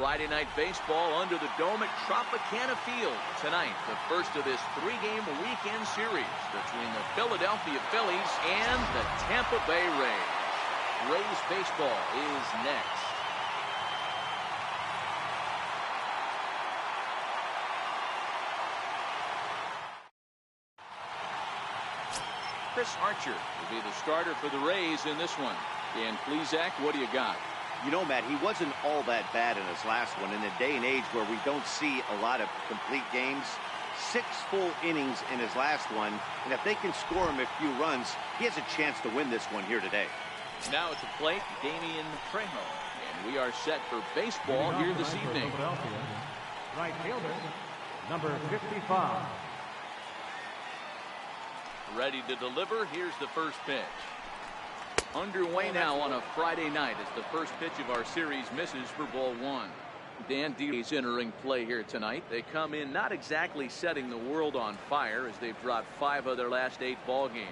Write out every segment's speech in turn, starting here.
Friday Night Baseball under the dome at Tropicana Field. Tonight, the first of this three-game weekend series between the Philadelphia Phillies and the Tampa Bay Rays. Rays baseball is next. Chris Archer will be the starter for the Rays in this one. Dan Plesac, what do you got? You know, Matt, he wasn't all that bad in his last one. In a day and age where we don't see a lot of complete games, 6 full innings in his last one, and if they can score him a few runs, he has a chance to win this one here today. Now at the plate, Damian Trejo, and we are set for baseball here this evening. Right fielder, number 55. Ready to deliver. Here's the first pitch. Underway now on a Friday night as the first pitch of our series misses for ball 1. Dan Dealey's entering play here tonight. They come in not exactly setting the world on fire as they've dropped 5 of their last 8 ball games.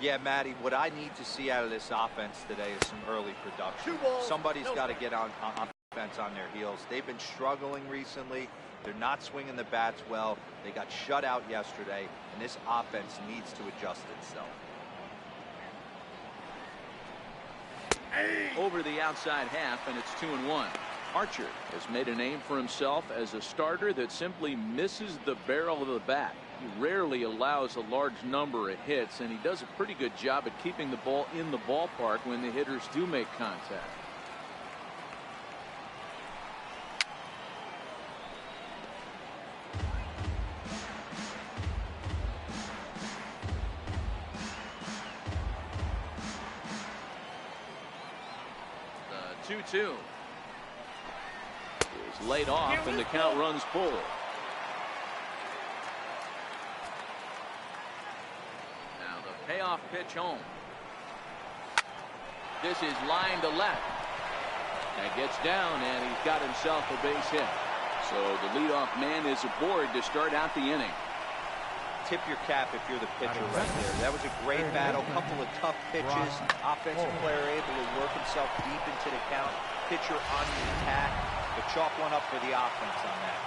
Yeah, Matty, what I need to see out of this offense today is some early production. Somebody's got to get on offense on their heels. They've been struggling recently. They're not swinging the bats well. They got shut out yesterday, and this offense needs to adjust itself. Over the outside half, and it's 2-1. Archer has made a name for himself as a starter that simply misses the barrel of the bat. He rarely allows a large number of hits, and he does a pretty good job at keeping the ball in the ballpark when the hitters do make contact. The 2-2 is laid off, and the count runs full. Payoff pitch home. This is line to left. That gets down, and he's got himself a base hit. So the leadoff man is aboard to start out the inning. Tip your cap if you're the pitcher right there. That was a great battle. Couple of tough pitches. Offensive player able to work himself deep into the count. Pitcher on the attack. But chalk one up for the offense on that.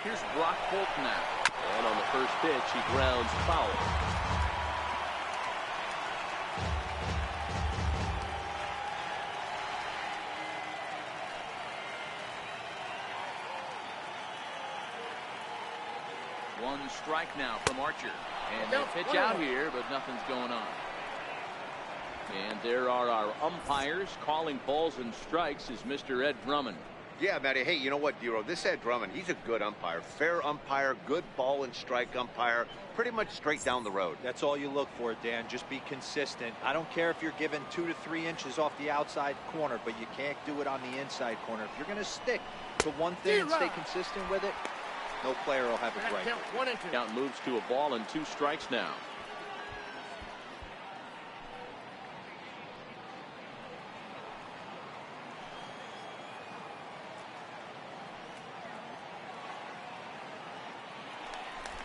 Here's Brock Holt now. And on the first pitch, he grounds foul. One strike now from Archer. And they pitch out here, but nothing's going on. And there are our umpires calling balls and strikes is Mr. Ed Drummond. Yeah, Matty. Hey, you know what, Dero? This Ed Drummond, he's a good umpire. Fair umpire, good ball and strike umpire. Pretty much straight down the road. That's all you look for, Dan. Just be consistent. I don't care if you're given 2 to 3 inches off the outside corner, but you can't do it on the inside corner. If you're going to stick to one thing and stay consistent with it, no player will have it right. Count moves to a ball and 2 strikes now.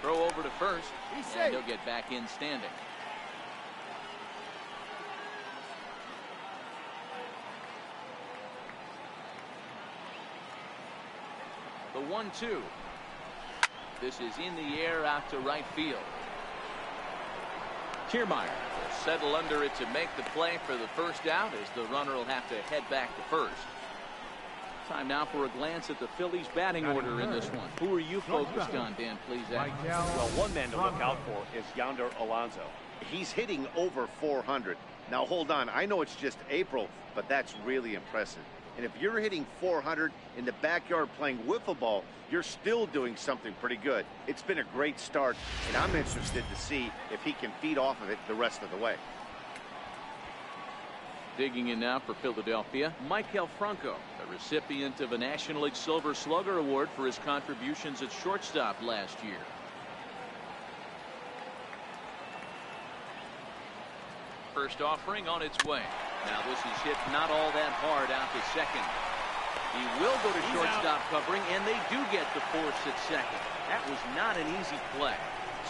Throw over to first, and he'll get back in standing. The 1-2. This is in the air out to right field. Kiermaier will settle under it to make the play for the first out as the runner will have to head back to first. Time now for a glance at the Phillies batting order in this one. Who are you focused on, Dan, please? Well, one man to look out for is Yonder Alonso. He's hitting over 400. Now, hold on. I know it's just April, but that's really impressive. And if you're hitting 400 in the backyard playing wiffle ball, you're still doing something pretty good. It's been a great start, and I'm interested to see if he can feed off of it the rest of the way. Digging in now for Philadelphia, Maikel Franco, the recipient of a National League Silver Slugger Award for his contributions at shortstop last year. First offering on its way. Now this is hit not all that hard out to second. He will go to shortstop covering, and they do get the force at second. That was not an easy play.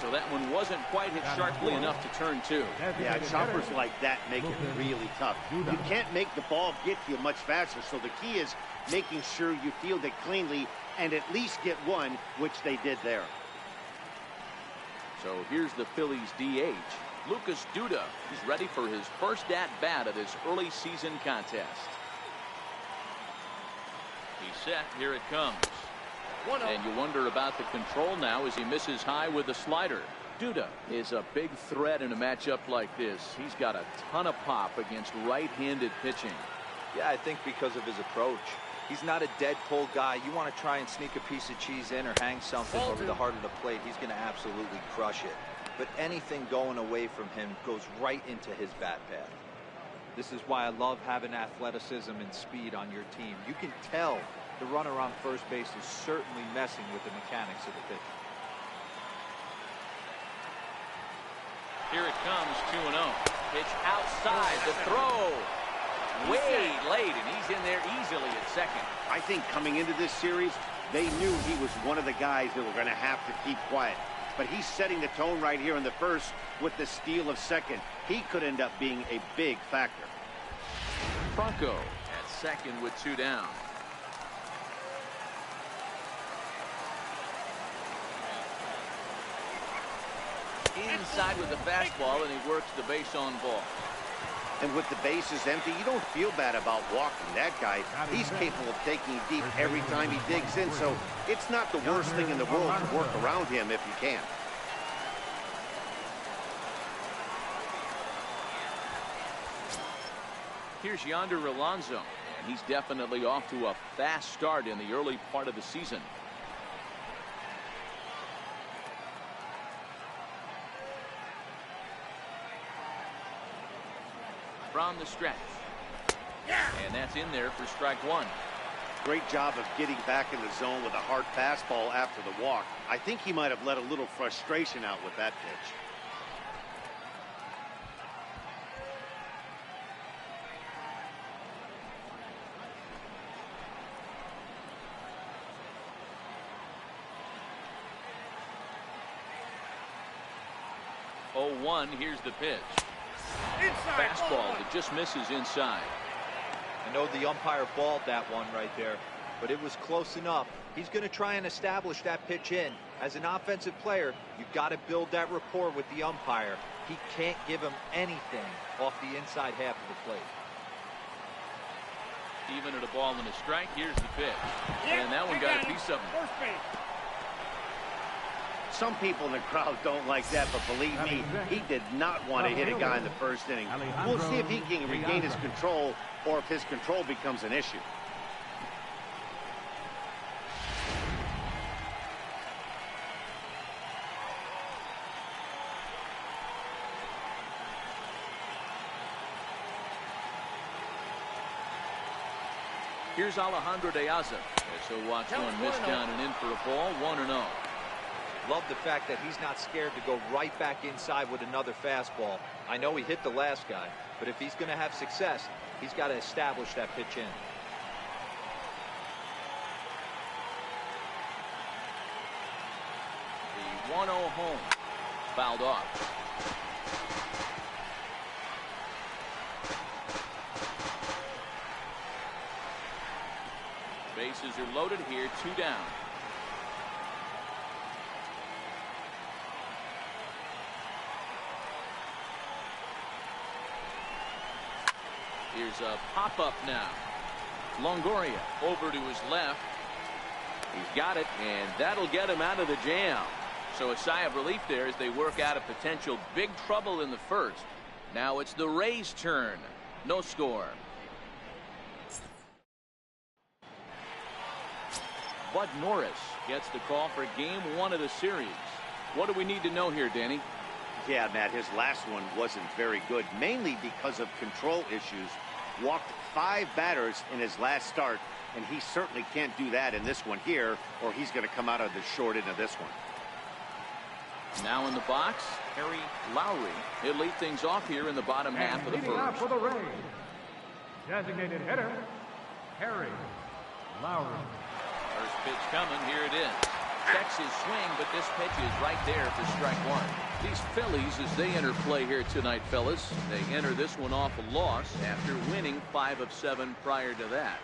So that one wasn't quite hit sharply enough to turn two. Yeah, choppers like that make it really tough. You can't make the ball get to you much faster, so the key is making sure you field it cleanly and at least get one, which they did there. So here's the Phillies DH, Lucas Duda. He's ready for his first at-bat of this early season contest. He's set. Here it comes. And you wonder about the control now as he misses high with the slider. Duda is a big threat in a matchup like this. He's got a ton of pop against right-handed pitching. Yeah, I think because of his approach. He's not a dead pull guy. You want to try and sneak a piece of cheese in or hang something over the heart of the plate, he's going to absolutely crush it. But anything going away from him goes right into his bat path. This is why I love having athleticism and speed on your team. You can tell the runner on first base is certainly messing with the mechanics of the pitch. Here it comes, 2-0. Pitch outside, the throw. Way late, and he's in there easily at second. I think coming into this series, they knew he was one of the guys that were going to have to keep quiet. But he's setting the tone right here in the first with the steal of second. He could end up being a big factor. Franco at second with 2 down. Inside with the fastball, and he works the base on ball. And with the bases empty, you don't feel bad about walking that guy. He's capable of taking deep every time he digs in, so it's not the worst thing in the world to work around him if you can. Here's Yonder Alonso, and he's definitely off to a fast start in the early part of the season. From the stretch. And that's in there for strike one. Great job of getting back in the zone with a hard fastball after the walk. I think he might have let a little frustration out with that pitch. Oh, 1, here's the pitch. Fastball that just misses inside. I know the umpire balled that one right there, but it was close enough. He's going to try and establish that pitch in. As an offensive player, you've got to build that rapport with the umpire. He can't give him anything off the inside half of the plate. Even at a ball and a strike, here's the pitch. And that one got a piece of him. Some people in the crowd don't like that, but believe me, he did not want to hit a guy in the first inning. We'll see if he can regain his control or if his control becomes an issue. Here's Alejandro De Aza. So watch one miss down and in for a ball, 1-0. Love the fact that he's not scared to go right back inside with another fastball. I know he hit the last guy, but if he's going to have success, he's got to establish that pitch in. The 1-0 home. Fouled off. Bases are loaded here, 2 down. Here's a pop-up now. Longoria over to his left. He's got it, and that'll get him out of the jam. So a sigh of relief there as they work out a potential big trouble in the first. Now it's the Rays' turn. No score. Bud Norris gets the call for game 1 of the series. What do we need to know here, Danny? Yeah, Matt, his last one wasn't very good, mainly because of control issues. Walked 5 batters in his last start, and he certainly can't do that in this one here, or he's going to come out of the short end of this one. Now in the box, Harry Lowry. He'll lead things off here in the bottom half of the first. For the Rays, designated hitter, Harry Lowry. First pitch coming. Here it is. Checks his swing, but this pitch is right there for strike one. These Phillies, as they enter play here tonight, fellas, they enter this one off a loss after winning 5 of 7 prior to that.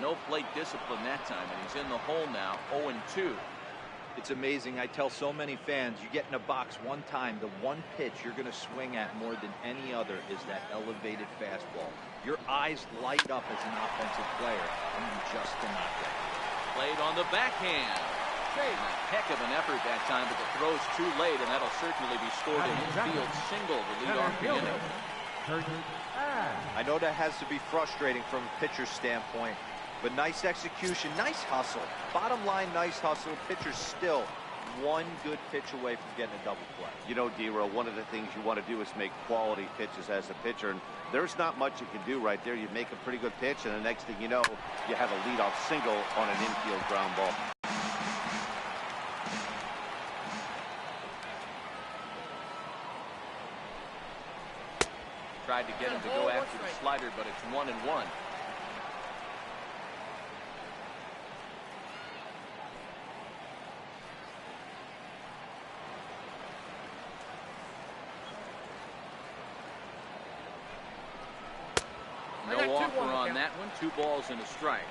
No plate discipline that time, and he's in the hole now, 0-2. It's amazing. I tell so many fans, you get in a box one time, the one pitch you're going to swing at more than any other is that elevated fastball. Your eyes light up as an offensive player, and you just cannot get it. Played on the backhand. A heck of an effort that time, but the throw's too late, and that'll certainly be scored an infield single to lead off the inning. I know that has to be frustrating from a pitcher's standpoint, but nice execution, nice hustle. Bottom line, nice hustle. Pitcher's still one good pitch away from getting a double play. You know, D-Row, one of the things you want to do is make quality pitches as a pitcher, and there's not much you can do right there. You make a pretty good pitch, and the next thing you know, you have a leadoff single on an infield ground ball. Tried to get him to go after the slider, but it's 1-1. No offer on that one. 2 balls and a strike.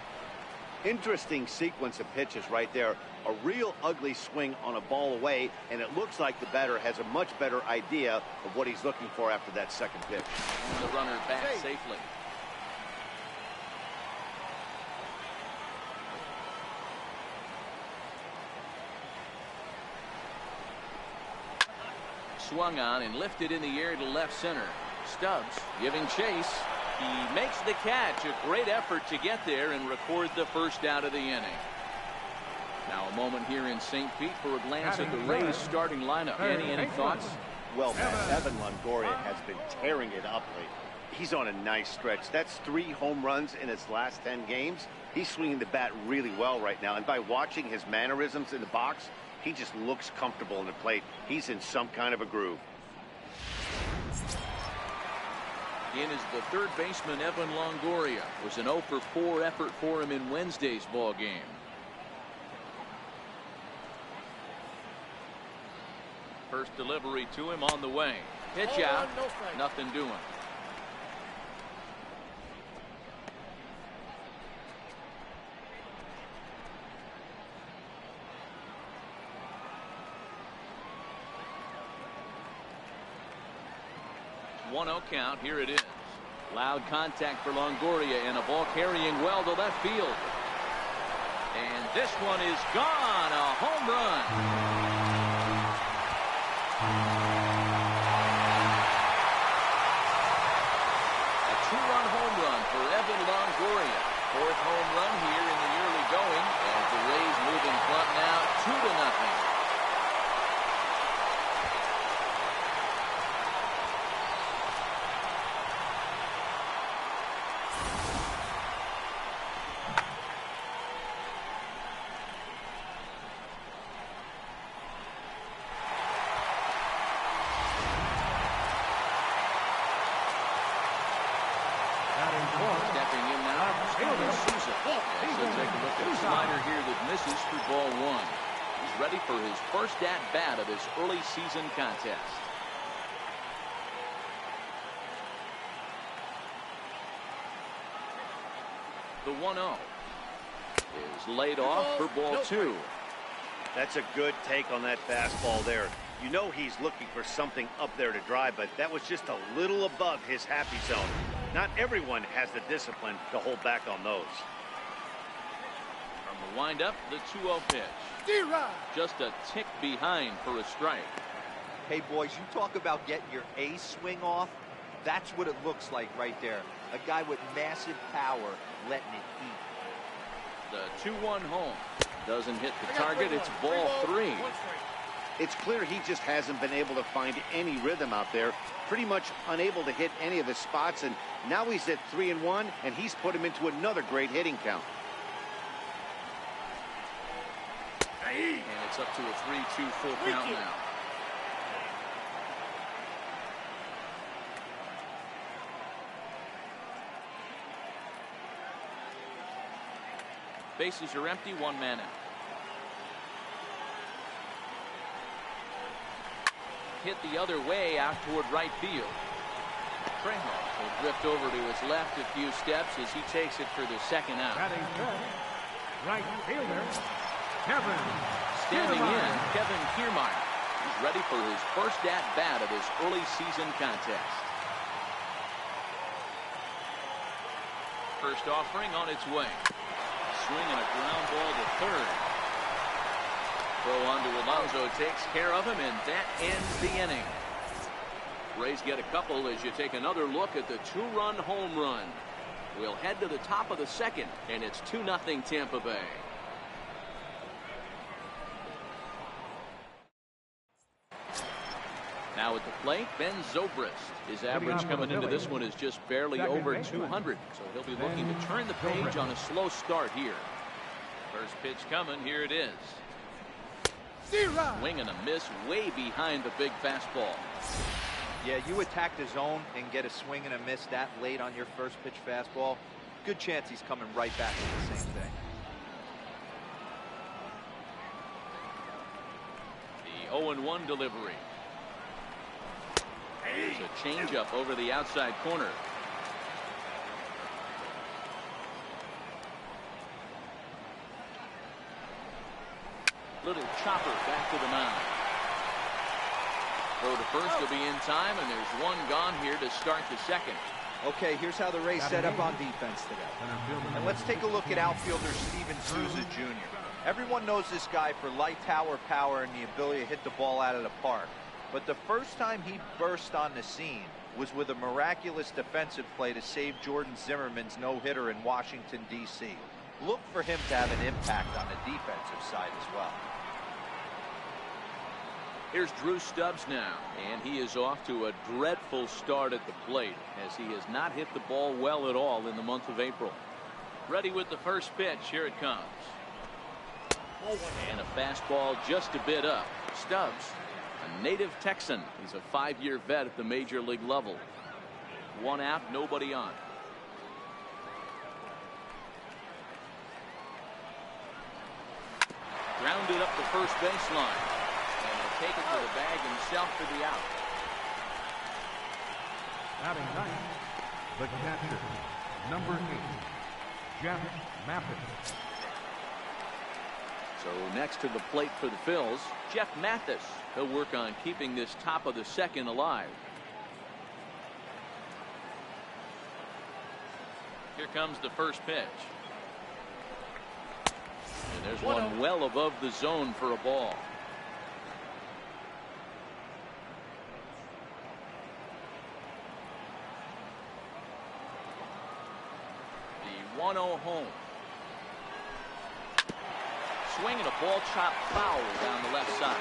Interesting sequence of pitches right there. A real ugly swing on a ball away, and it looks like the batter has a much better idea of what he's looking for after that second pitch. The runner back safely. Swung on and lifted in the air to left center. Stubbs giving chase. He makes the catch. A great effort to get there and record the first out of the inning. Now a moment here in St. Pete for a glance at the Rays starting lineup. Any thoughts? Well, Matt, Evan Longoria has been tearing it up lately. He's on a nice stretch. That's 3 home runs in his last 10 games. He's swinging the bat really well right now. And by watching his mannerisms in the box, he just looks comfortable in the plate. He's in some kind of a groove. In is the third baseman, Evan Longoria. It was an 0-for-4 effort for him in Wednesday's ball game. First delivery to him on the way. Pitch out. Nothing doing. It's 1-0 count. Here it is. Loud contact for Longoria and a ball carrying well to left field. And this one is gone. A home run. A 2-run home run for Evan Longoria. 4th home run here in the early going, as the Rays move in front now 2-0. Stepping in now, Souza. So take a look at the slider here that misses for ball 1. He's ready for his first at-bat of this early season contest. The 1-0 is laid off for ball 2. That's a good take on that fastball there. You know he's looking for something up there to drive, but that was just a little above his happy zone. Not everyone has the discipline to hold back on those. From the windup, the 2-0 pitch. Just a tick behind for a strike. Hey, boys, you talk about getting your A swing off. That's what it looks like right there. A guy with massive power letting it eat. The 2-1 home. Doesn't hit the target. It's ball 3. It's clear he just hasn't been able to find any rhythm out there. Pretty much unable to hit any of his spots, and now he's at 3-1, and he's put him into another great hitting count. And it's up to a 3-2 full count now. Bases are empty, one man out. Hit the other way out toward right field. Trejo will drift over to his left a few steps as he takes it for the second out. Batting fifth, right fielder, Kevin. Standing in, Kevin Kiermaier. He's ready for his first at-bat of this early season contest. First offering on its way. Swing and a ground ball to third. Throw on to Alonso takes care of him, and that ends the inning. Rays get a couple as you take another look at the two-run home run. We'll head to the top of the second, and it's 2-0 Tampa Bay. Now at the plate, Ben Zobrist. His average coming into this one is just barely over 200, so he'll be looking to turn the page on a slow start here. First pitch coming, here it is. Swing and a miss way behind the big fastball. Yeah, you attack the zone and get a swing and a miss that late on your first pitch fastball. Good chance he's coming right back to the same thing. The 0-1 delivery. There's a changeup over the outside corner. Little chopper back to the mound. Throw to first will be in time, and there's one gone here to start the second. Okay, here's how the Rays set up on defense today. And let's take a look at outfielder Steven Souza Jr. Everyone knows this guy for light tower power and the ability to hit the ball out of the park. But the first time he burst on the scene was with a miraculous defensive play to save Jordan Zimmerman's no-hitter in Washington, D.C. Look for him to have an impact on the defensive side as well. Here's Drew Stubbs now, and he is off to a dreadful start at the plate as he has not hit the ball well at all in the month of April. Ready with the first pitch. Here it comes. And a fastball just a bit up. Stubbs, a native Texan. He's a 5-year vet at the major league level. One out, nobody on. Grounded up the first baseline. And he'll take it to the bag himself for the out. Batting ninth, the catcher, number 8, Jeff Mathis. So next to the plate for the Phillies, Jeff Mathis. He'll work on keeping this top of the second alive. Here comes the first pitch. And there's one well above the zone for a ball. The 1-0 home. Swing and a ball chopped foul down the left side.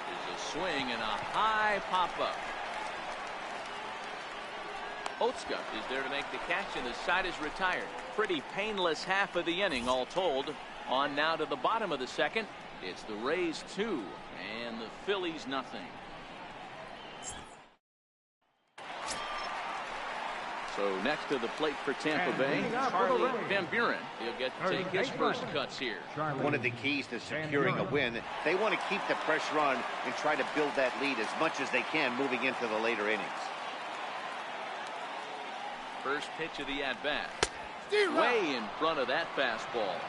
There's a swing and a high pop-up. Otska is there to make the catch, and the side is retired. Pretty painless half of the inning, all told. On now to the bottom of the second. It's the Rays 2 and the Phillies nothing. So next to the plate for Tampa Bay, Charlie Van Buren. He'll get to take his first cuts here. One of the keys to securing a win, they want to keep the pressure on and try to build that lead as much as they can moving into the later innings. First pitch of the at-bat. Way in front of that fastball.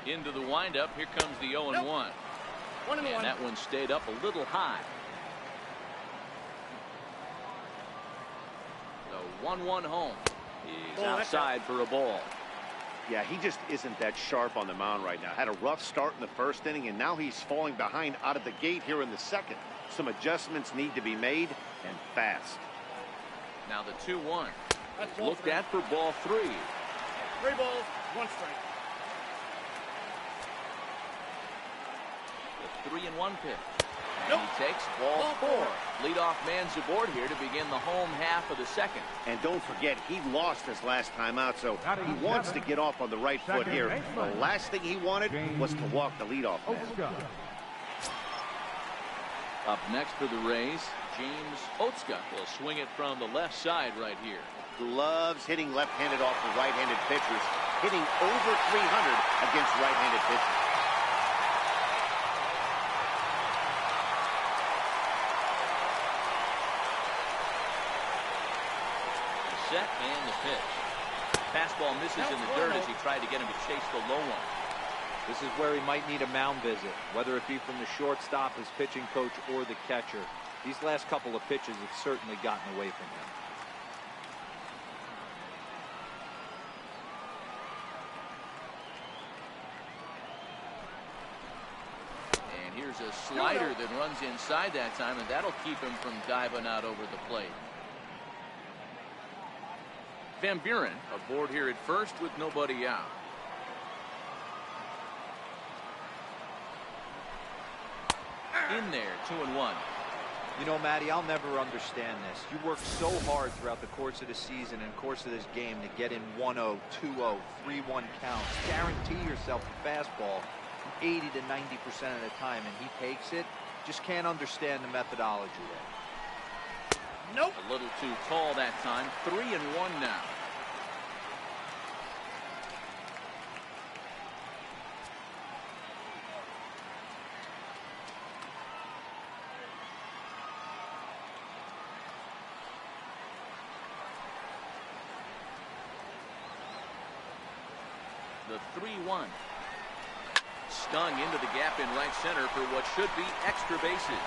Into the windup. Here comes the 0-1. And that one stayed up a little high. The 1-1 home. He's outside for a ball. Yeah, he just isn't that sharp on the mound right now. Had a rough start in the first inning, and now he's falling behind out of the gate here in the second. Some adjustments need to be made, and fast. Now the 2-1. Looked at for ball 3. 3 balls, 1 strike. The 3-1 pitch. And he takes ball 4. Leadoff man's aboard here to begin the home half of the second. And don't forget, he lost his last time out, so he wants to get off on the right foot here. The last thing he wanted was to walk the leadoff man. Up next for the Rays, James Otsuka will swing it from the left side right here. Loves hitting left-handed off the right-handed pitchers, hitting over 300 against right-handed pitchers. Set and the pitch. Fastball misses in the dirt as he tried to get him to chase the low one. This is where he might need a mound visit, whether it be from the shortstop, his pitching coach, or the catcher. These last couple of pitches have certainly gotten away from him. And here's a slider that runs inside that time, and that'll keep him from diving out over the plate. Van Buren aboard here at first with nobody out. In there, 2-1. You know, Matty, I'll never understand this. You work so hard throughout the course of the season and course of this game to get in 1-0, 2-0, 3-1 counts. Guarantee yourself a fastball 80 to 90% of the time, and he takes it. Just can't understand the methodology there. Nope. A little too tall that time. 3-1 now. The 3-1. Stung into the gap in right center for what should be extra bases.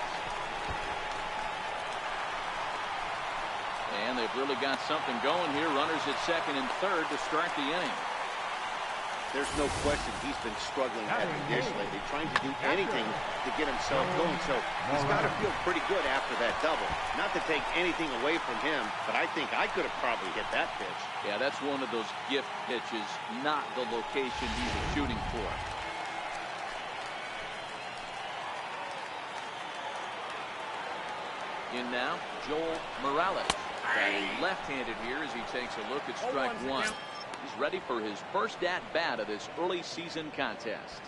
And they've really got something going here. Runners at second and third to start the inning. There's no question he's been struggling at the dish lately, trying to do anything to get himself going. So he's got to feel pretty good after that double. Not to take anything away from him, but I think I could have probably hit that pitch. Yeah, that's one of those gift pitches, not the location he was shooting for. In now, Joel Morales. Batting left-handed here as he takes a look at strike 1. He's ready for his first at-bat of this early season contest.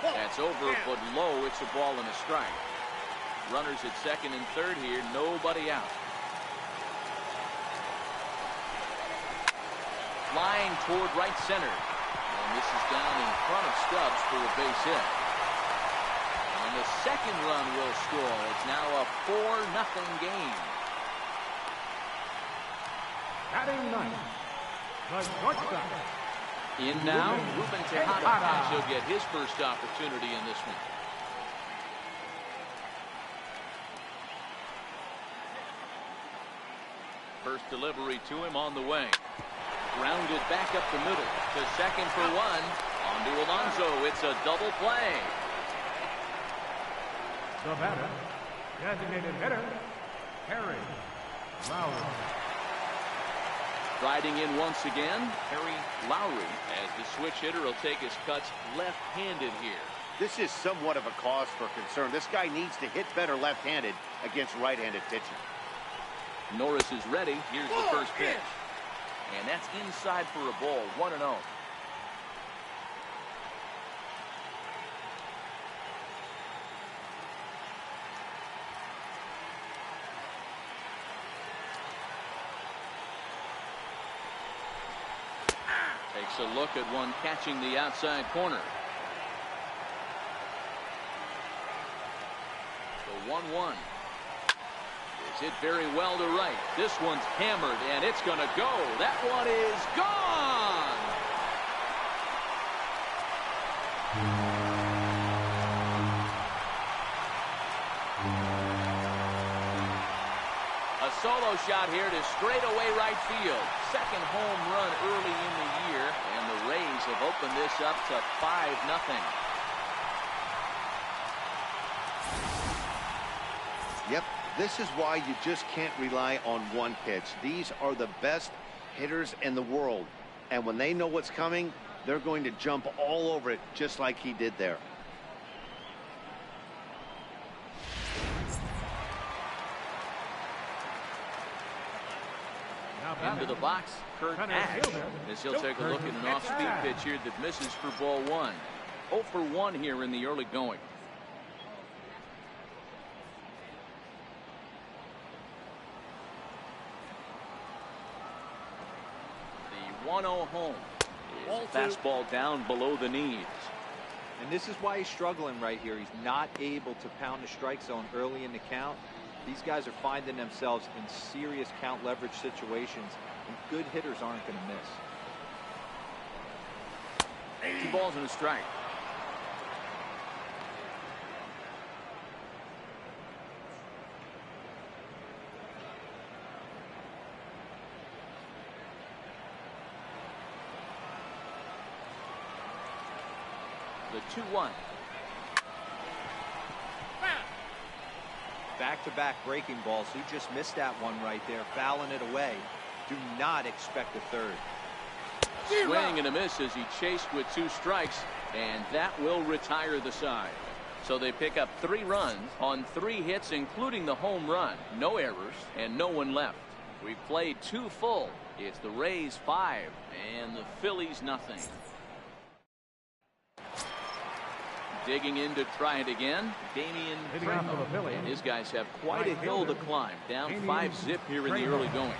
That's over, but low. It's a ball and a strike. Runners at second and third here. Nobody out. Flying toward right center. And this is down in front of Stubbs for a base hit. And the second run will score. It's now a 4-0 game. Batting ninth, the shortstop. In now, Ruben Tejada, as he'll get his first opportunity in this one. First delivery to him on the way. Grounded back up the middle to second for 1. On to Alonso. It's a double play. The batter, designated hitter, Harry Lowry. Riding in once again, Harry Lowry, as the switch hitter will take his cuts left-handed here. This is somewhat of a cause for concern. This guy needs to hit better left-handed against right-handed pitching. Norris is ready. Here's the first pitch. And that's inside for a ball. 1-0. Takes a look at one catching the outside corner. The 1-1. Is hit very well to right. This one's hammered, and it's going to go. That one is gone. A solo shot here to straightaway right field. Second home run early in the year, and the Rays have opened this up to 5-0. Yep, This is why you just can't rely on one pitch. These are the best hitters in the world. And when they know what's coming, they're going to jump all over it just like he did there. Into the box, Kurt Ash, as he'll take a look at an off-speed pitch here that misses for ball 1. 0 for 1 here in the early going. The 1-0 home is a fastball down below the knees. And this is why he's struggling right here. He's not able to pound the strike zone early in the count. These guys are finding themselves in serious count leverage situations, and good hitters aren't going to miss. 2 balls and a strike. The 2-1. Back-to-back breaking balls. He just missed that one right there, fouling it away. Do not expect a third. Swing and a miss as he chased with 2 strikes, and that will retire the side. So they pick up 3 runs on 3 hits, including the home run. No errors and no one left. We've played 2 full. It's the Rays 5 and the Phillies nothing. Digging in to try it again, Damian Primo. And his guys have quite a hill to climb. Down 5-zip here in the early going.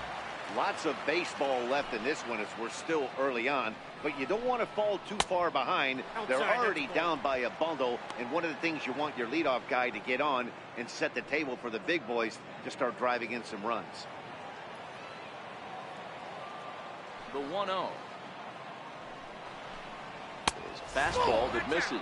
Lots of baseball left in this one as we're still early on, but you don't want to fall too far behind. They're already down by a bundle, and one of the things you want your leadoff guy to get on and set the table for the big boys to start driving in some runs. The 1-0 is a fastball that misses.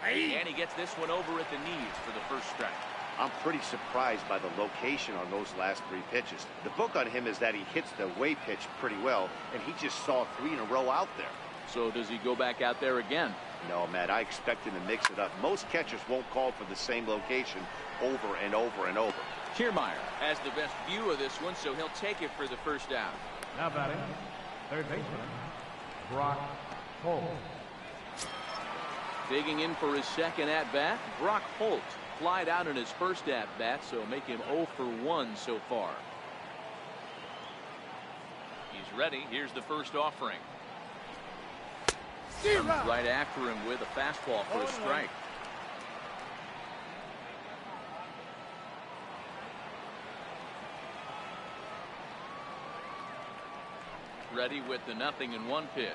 And he gets this one over at the knees for the first strike. I'm pretty surprised by the location on those last 3 pitches. The book on him is that he hits the way pitch pretty well, and he just saw 3 in a row out there. So does he go back out there again? No, Matt, I expect him to mix it up. Most catchers won't call for the same location over and over and over. Kiermaier has the best view of this one, so he'll take it for the first out. Now batting, third baseman, Brock Holt. Digging in for his second at-bat, Brock Holt flied out in his first at-bat, so make him 0 for 1 so far. He's ready. Here's the first offering. Comes right after him with a fastball for a strike. Ready with the 0-1 pitch.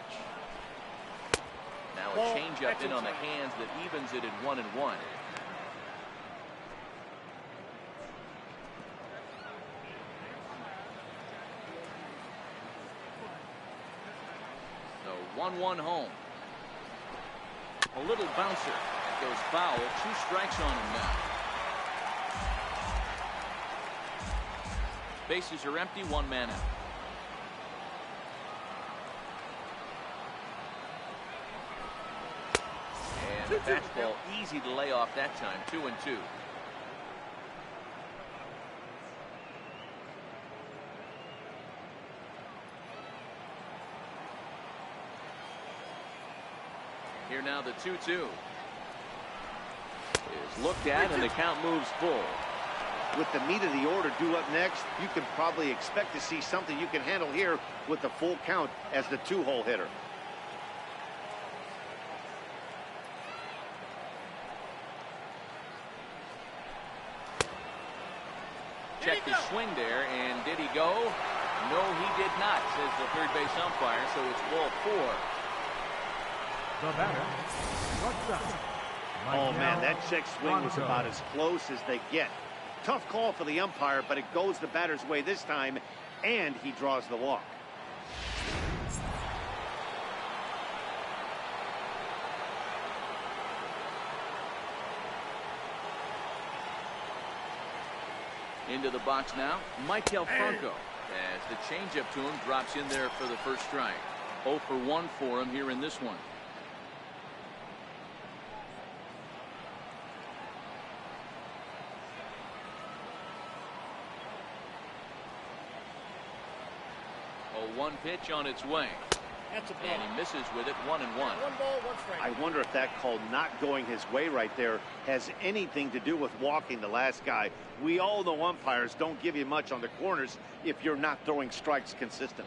Now a changeup in on the hands that evens it at 1-1. So 1-1 home. A little bouncer that goes foul. 2 strikes on him now. Bases are empty. 1 man out. And the fastball easy to lay off that time. 2-2. Here now the 2-2 is looked at, and the count moves full. With the meat of the order due up next, you can probably expect to see something you can handle here with the full count as the 2-hole hitter. Check the swing there, and did he go? No, he did not, says the third base umpire, so it's ball 4. The batter, shortstop. Oh, man, that check swing was about as close as they get. Tough call for the umpire, but it goes the batter's way this time, and he draws the walk. Into the box now, Michael Franco. As the changeup to him drops in there for the first strike. 0 for 1 for him here in this one. A 1 pitch on its way. That's a ball. And he misses with it. 1-1. 1 ball, 1 strike. I wonder if that call not going his way right there has anything to do with walking the last guy. We all know umpires don't give you much on the corners if you're not throwing strikes consistently.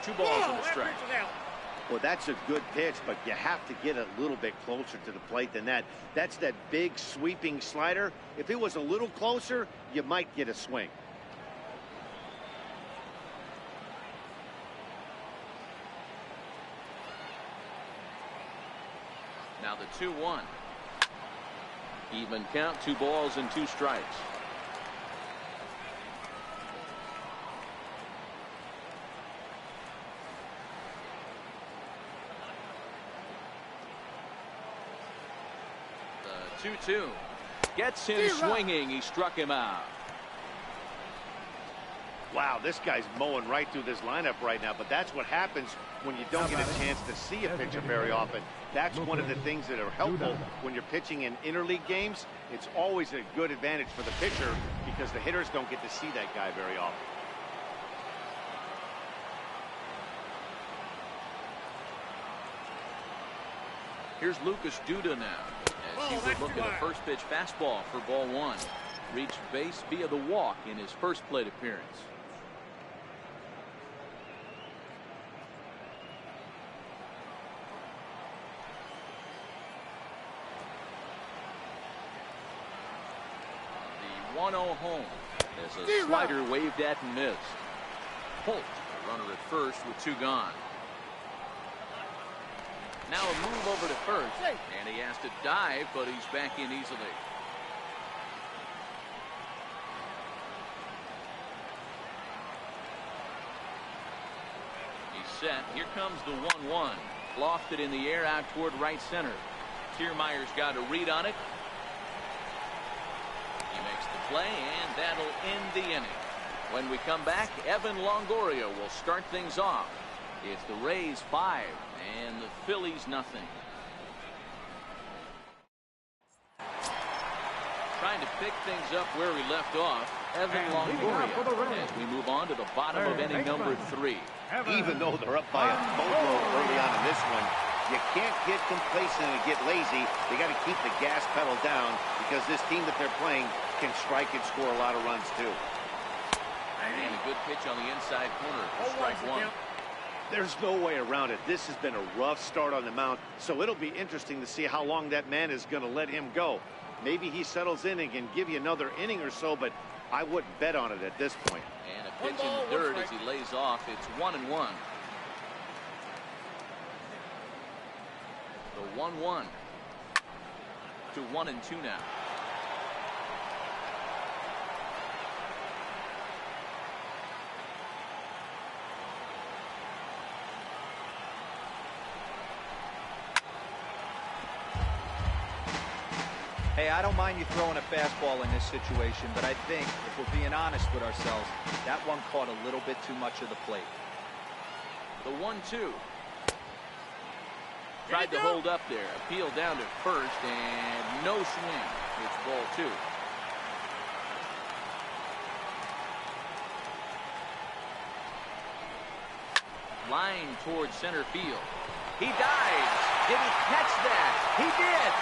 Two balls and a strike. Well, that's a good pitch, but you have to get a little bit closer to the plate than that. That's that big sweeping slider. If it was a little closer, you might get a swing. Now the 2-1. Even count, 2 balls and 2 strikes. The 2-2. Gets him swinging. He struck him out. Wow, this guy's mowing right through this lineup right now, but that's what happens when you don't get a chance to see a pitcher very often. That's one of the things that are helpful when you're pitching in interleague games. It's always a good advantage for the pitcher because the hitters don't get to see that guy very often. Here's Lucas Duda now, as he would look at a first pitch fastball for ball 1. Reached base via the walk in his first plate appearance. The 1-0 home as a slider waved at and missed. Holt, the runner at first with 2 gone. Now a move over to first, and he has to dive, but he's back in easily. He's set. Here comes the 1-1. Lofted in the air out toward right center. Kiermaier's got a read on it. He makes the play, and that'll end the inning. When we come back, Evan Longoria will start things off. It's the Rays 5 and the Phillies nothing. Trying to pick things up where we left off, Evan Longoria, as we move on to the bottom of inning number 3. Even though they're up by a boatload early on in this one, you can't get complacent and get lazy. You got to keep the gas pedal down because this team that they're playing can strike and score a lot of runs too. And a good pitch on the inside corner for strike 1. There's no way around it. This has been a rough start on the mound, so it'll be interesting to see how long that man is going to let him go. Maybe he settles in and can give you another inning or so, but I wouldn't bet on it at this point. And a pitch in the third as he lays off. It's 1-1. The 1-1 to 1-2 now. Hey, I don't mind you throwing a fastball in this situation, but I think, if we're being honest with ourselves, that one caught a little bit too much of the plate. The 1-2. Tried to hold up there. Appeal down to first, and no swing. It's ball 2. Line towards center field. He dives. Did he catch that? He did.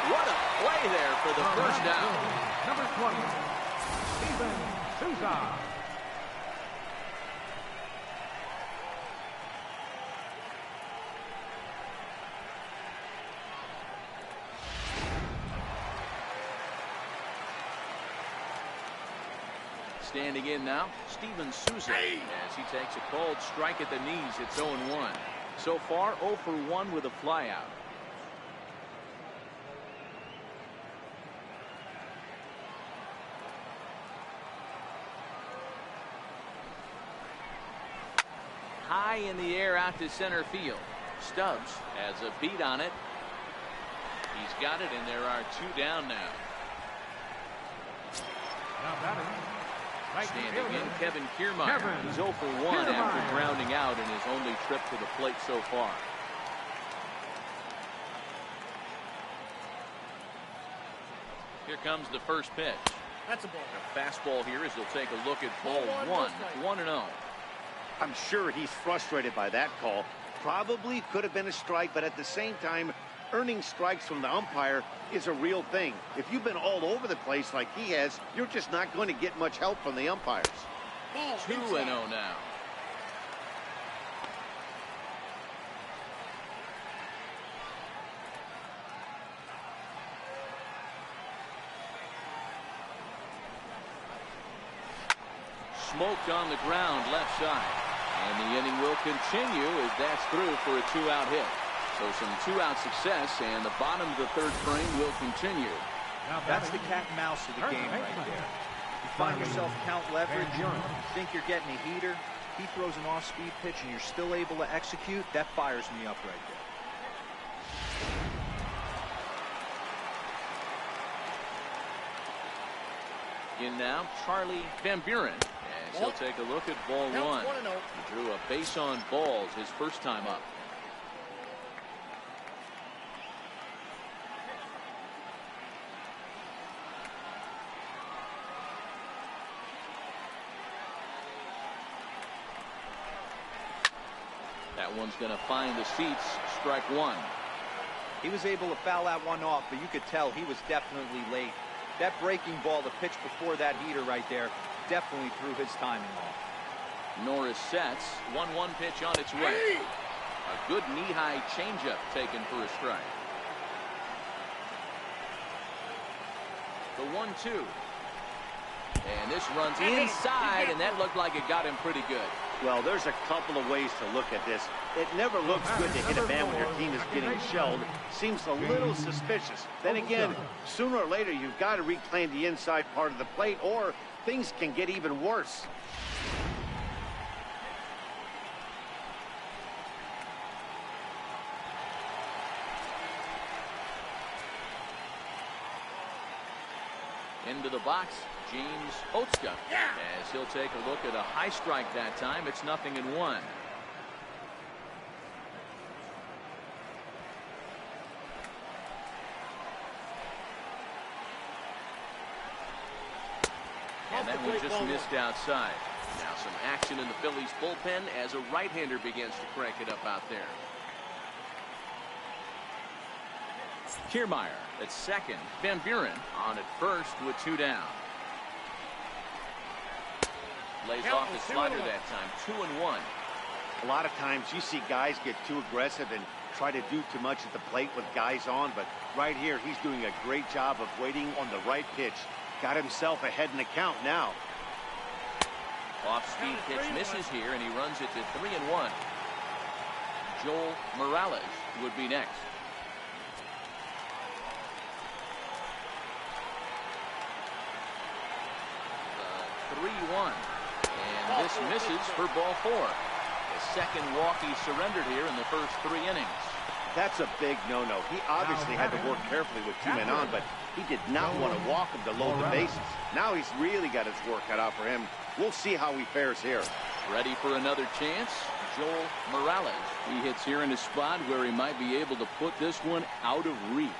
What a play there for the first down. Number 20, Steven Souza. Standing in now, Steven Souza, as he takes a called strike at the knees. It's 0-1. So far, 0 for 1 with a flyout. high in the air out to center field. Stubbs has a beat on it. He's got it, and there are 2 down now. Now batting, right Standing fielder, in, Kevin Kiermaier. Kevin He's 0 for 1 Kiermaier. after grounding out in his only trip to the plate so far. Here comes the first pitch. That's a ball. A fastball here as he'll take a look at ball Ball 1, 1-0. I'm sure he's frustrated by that call. Probably could have been a strike, but at the same time, earning strikes from the umpire is a real thing. If you've been all over the place like he has, you're just not going to get much help from the umpires. Ball 2-0 now. Smoked on the ground left side. And the inning will continue as that's through for a 2-out hit. So some 2-out success, and the bottom of the 3rd frame will continue. Now That's the batting, cat and mouse of the third game right baseman. there. You find yourself count leverage, Van Buren. you think you're getting a heater, he throws an off-speed pitch and you're still able to execute, that fires me up right there. In now, Charlie Van Buren. As he'll take a look at ball 1. Counts 1-0. He drew a base on balls his first time up. That one's going to find the seats. Strike 1. He was able to foul that one off, but you could tell he was definitely late. That breaking ball, the pitch before that heater right there, definitely threw his timing off. Norris sets. 1-1 pitch on its way. A good knee-high changeup taken for a strike. The 1-2. And this runs inside, and that looked like it got him pretty good. Well, there's a couple of ways to look at this. It never looks good to hit a man when your team is getting shelled. Seems a little suspicious. Then again, sooner or later, you've got to reclaim the inside part of the plate, or things can get even worse. Into the box, James Otska. As he'll take a look at a high strike that time. It's 0-1. And that one just missed outside. Now some action in the Phillies bullpen as a right-hander begins to crank it up out there. Kiermaier at second. Van Buren on at first with 2 down. Lays off the slider that time. 2-1. A lot of times you see guys get too aggressive and try to do too much at the plate with guys on, but right here he's doing a great job of waiting on the right pitch. Got himself ahead in the count now. Off-speed pitch misses here, and he runs it to 3-1. Joel Morales would be next. 3-1. And this misses for ball 4. The second walk he surrendered here in the first 3 innings. That's a big no-no. He obviously had to work carefully with 2 men on, but he did not want to walk him to load the bases. Now he's really got his work cut out for him. We'll see how he fares here. Ready for another chance? Joel Morales. He hits here in a spot where he might be able to put this one out of reach.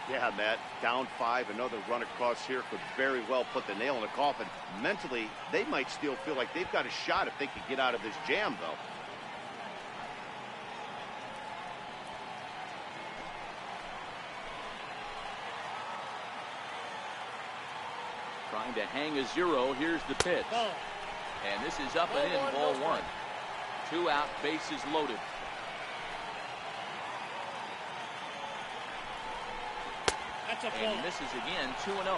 Yeah, Matt, down 5, another run across here could very well put the nail in the coffin. Mentally, they might still feel like they've got a shot if they could get out of this jam, though. Trying to hang a 0. Here's the pitch. And this is up and in, ball 1. 2 out, bases loaded. And misses again. 2-0.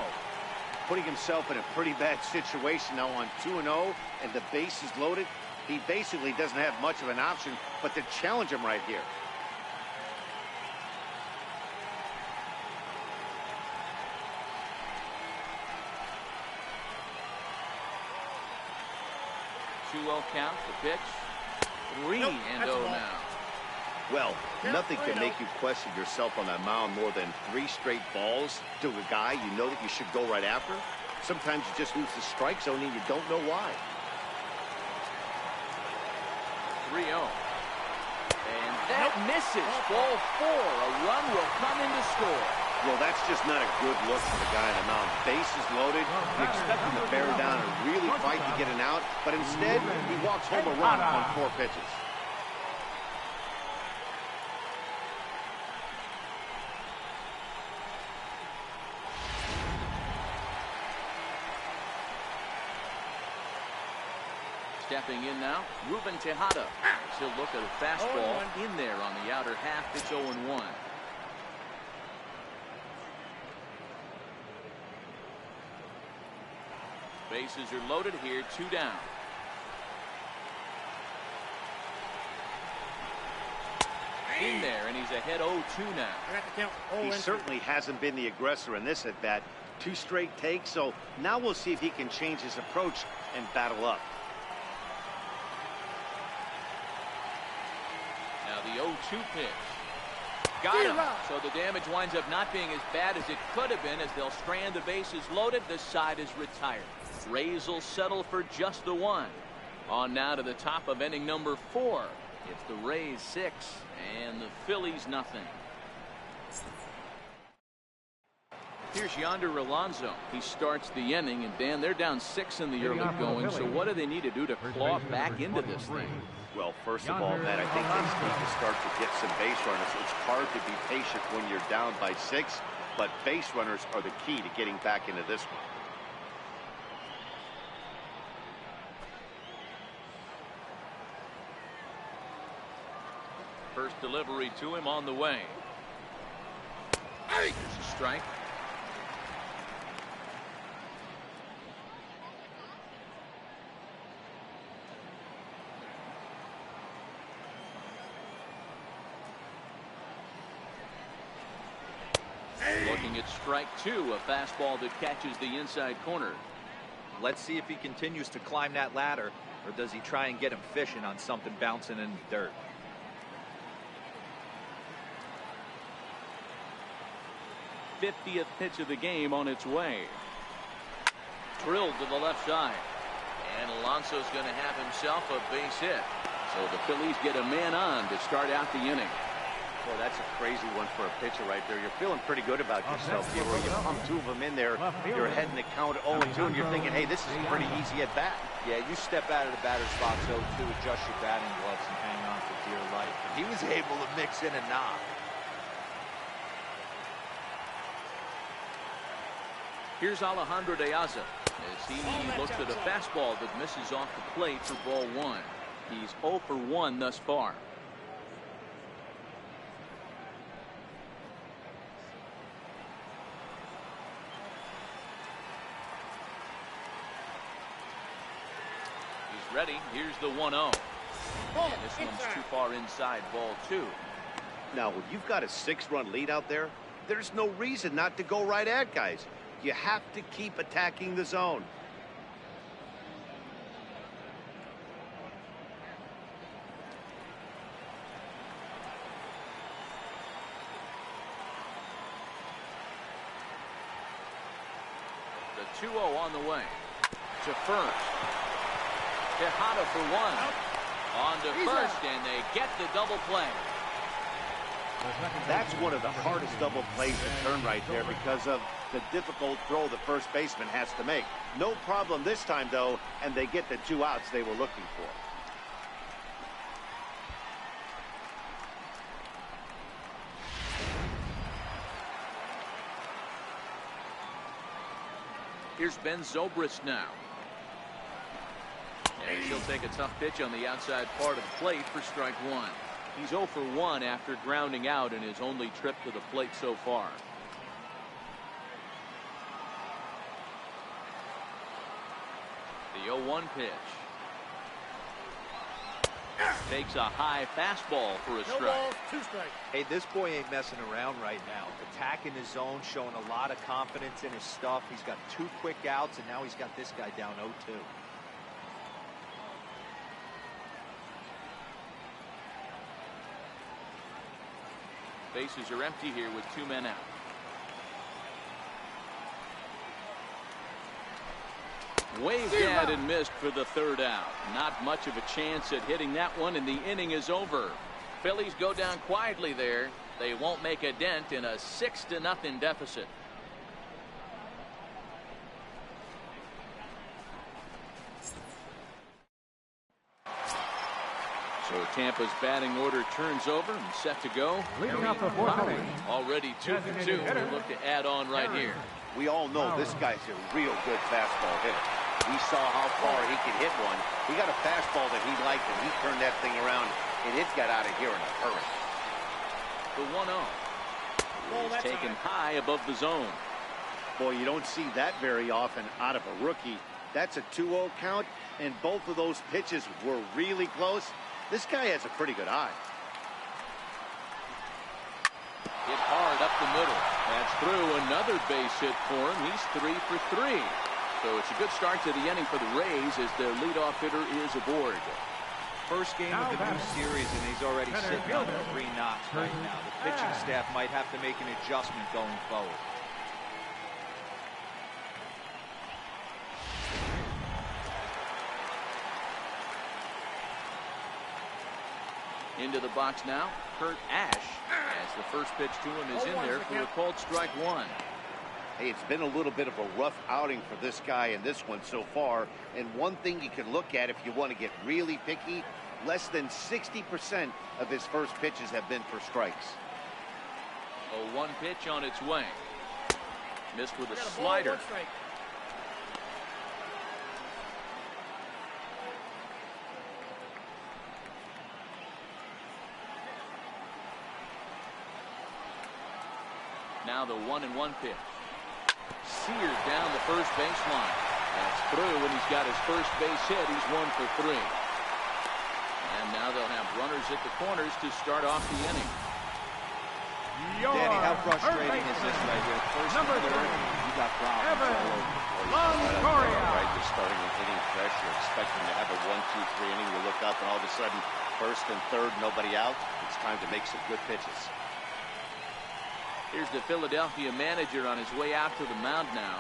Putting himself in a pretty bad situation now on 2-0, and the base is loaded. He basically doesn't have much of an option but to challenge him right here. Count, the pitch. 3-0 now. Well, nothing can make you question yourself on that mound more than 3 straight balls to a guy you know that you should go right after. Sometimes you just lose the strike zone and you don't know why. 3-0. And that misses. Ball 4. A run will come in to score. Well, that's just not a good look for the guy on the mound. Bases loaded. You expect him to bear down and really fight to get an out, but instead, he walks home a run on 4 pitches. Stepping in now, Ruben Tejada. He'll look at a fastball in there on the outer half. It's 0-1. Bases are loaded here, 2 down. In there, and he's ahead 0-2 now. He certainly hasn't been the aggressor in this at bat. 2 straight takes, so now we'll see if he can change his approach and battle up. Now the 0-2 pitch. Got him. So the damage winds up not being as bad as it could have been as they'll strand the bases loaded. This side is retired. Rays will settle for just the 1. On now to the top of inning number 4. It's the Rays 6 and the Phillies nothing. Here's Yonder Alonso. He starts the inning, and Dan, they're down 6 in the early going. So what do they need to do to claw back into this thing? Well, first of all, Matt, I think they need to start to get some base runners. It's hard to be patient when you're down by 6, but base runners are the key to getting back into this one. First delivery to him on the way. There's a strike. Looking at strike 2, a fastball that catches the inside corner. Let's see if he continues to climb that ladder, or does he try and get him fishing on something bouncing in the dirt. 50th pitch of the game on its way. Drilled to the left side. And Alonso's going to have himself a base hit. So the Phillies get a man on to start out the inning. Boy, that's a crazy one for a pitcher right there. You're feeling pretty good about yourself here where you pump 2 of them in there. You're ahead in the count 0-2, and you're thinking, hey, this is pretty easy at bat. Yeah, you step out of the batter's box 0-2, adjust your batting gloves, and hang on for dear life. He was able to mix in a knock. Here's Alejandro De Aza as he looks at a fastball that misses off the plate for ball 1. He's 0 for 1 thus far. He's ready. Here's the 1-0. And this one's too far inside, ball 2. Now, when you've got a 6-run lead out there, there's no reason not to go right at guys. You have to keep attacking the zone. The 2-0 on the way. To first. Tejada for 1. On to first, and they get the double play. That's one of the hardest double plays to turn right there because of the difficult throw the first baseman has to make. No problem this time, though, and they get the 2 outs they were looking for. Here's Ben Zobrist now. And he'll take a tough pitch on the outside part of the plate for strike 1. He's 0 for 1 after grounding out in his only trip to the plate so far. The 0-1 pitch. Takes a high fastball for a strike. No balls, 2 strikes. Hey, this boy ain't messing around right now. Attacking his zone, showing a lot of confidence in his stuff. He's got 2 quick outs, and now he's got this guy down 0-2. Bases are empty here with 2 men out. Waved at and missed for the 3rd out. Not much of a chance at hitting that one, and the inning is over. Phillies go down quietly there. They won't make a dent in a 6-0 deficit. So Tampa's batting order turns over and set to go. Leading off the 4th inning. Already 2 for 2. We'll look to add on right here. We all know this guy's a real good fastball hitter. We saw how far he could hit one. He got a fastball that he liked, and he turned that thing around, and it got out of here in a hurry. The 1-0. He's taken high above the zone. Boy, you don't see that very often out of a rookie. That's a 2-0 count, and both of those pitches were really close. This guy has a pretty good eye. Hit hard up the middle. That's through. Another base hit for him. He's 3 for 3. So it's a good start to the inning for the Rays as their leadoff hitter is aboard. First game of the new series, and he's already sitting on 3 knocks right now. The pitching staff might have to make an adjustment going forward. Into the box now, Kurt Ash, as the first pitch to him is in there for a called strike 1. Hey, it's been a little bit of a rough outing for this guy in this one so far. And one thing you can look at if you want to get really picky, less than 60% of his first pitches have been for strikes. A 1 pitch on its way. Missed with a slider. Now the 1-1 pitch. Seared down the first baseline. That's through, and he's got his first base hit. He's 1 for 3. And now they'll have runners at the corners to start off the inning. Danny, how frustrating is this right here? First and third, you got problems. Right, you're starting an inning fresh. You're expecting to have a 1-2-3 inning. You look up, and all of a sudden, first and third, nobody out. It's time to make some good pitches. Here's the Philadelphia manager on his way out to the mound now.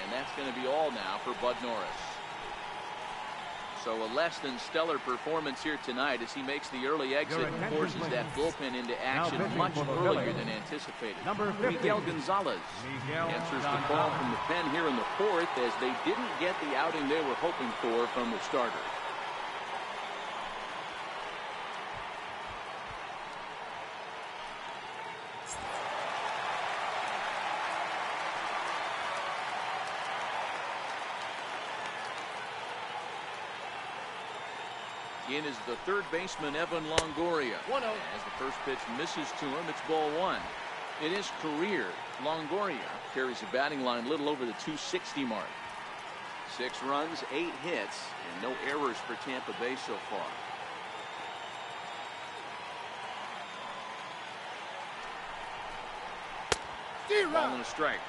And that's going to be all now for Bud Norris. So a less than stellar performance here tonight as he makes the early exit and forces that bullpen into action much earlier than anticipated. Miguel Gonzalez answers the call from the pen here in the 4th as they didn't get the outing they were hoping for from the starter. In is the third baseman, Evan Longoria. 1-0. As the first pitch misses to him, it's ball 1. In his career, Longoria carries a batting line little over the 260 mark. 6 runs, 8 hits, and no errors for Tampa Bay so far. Ball and a strike.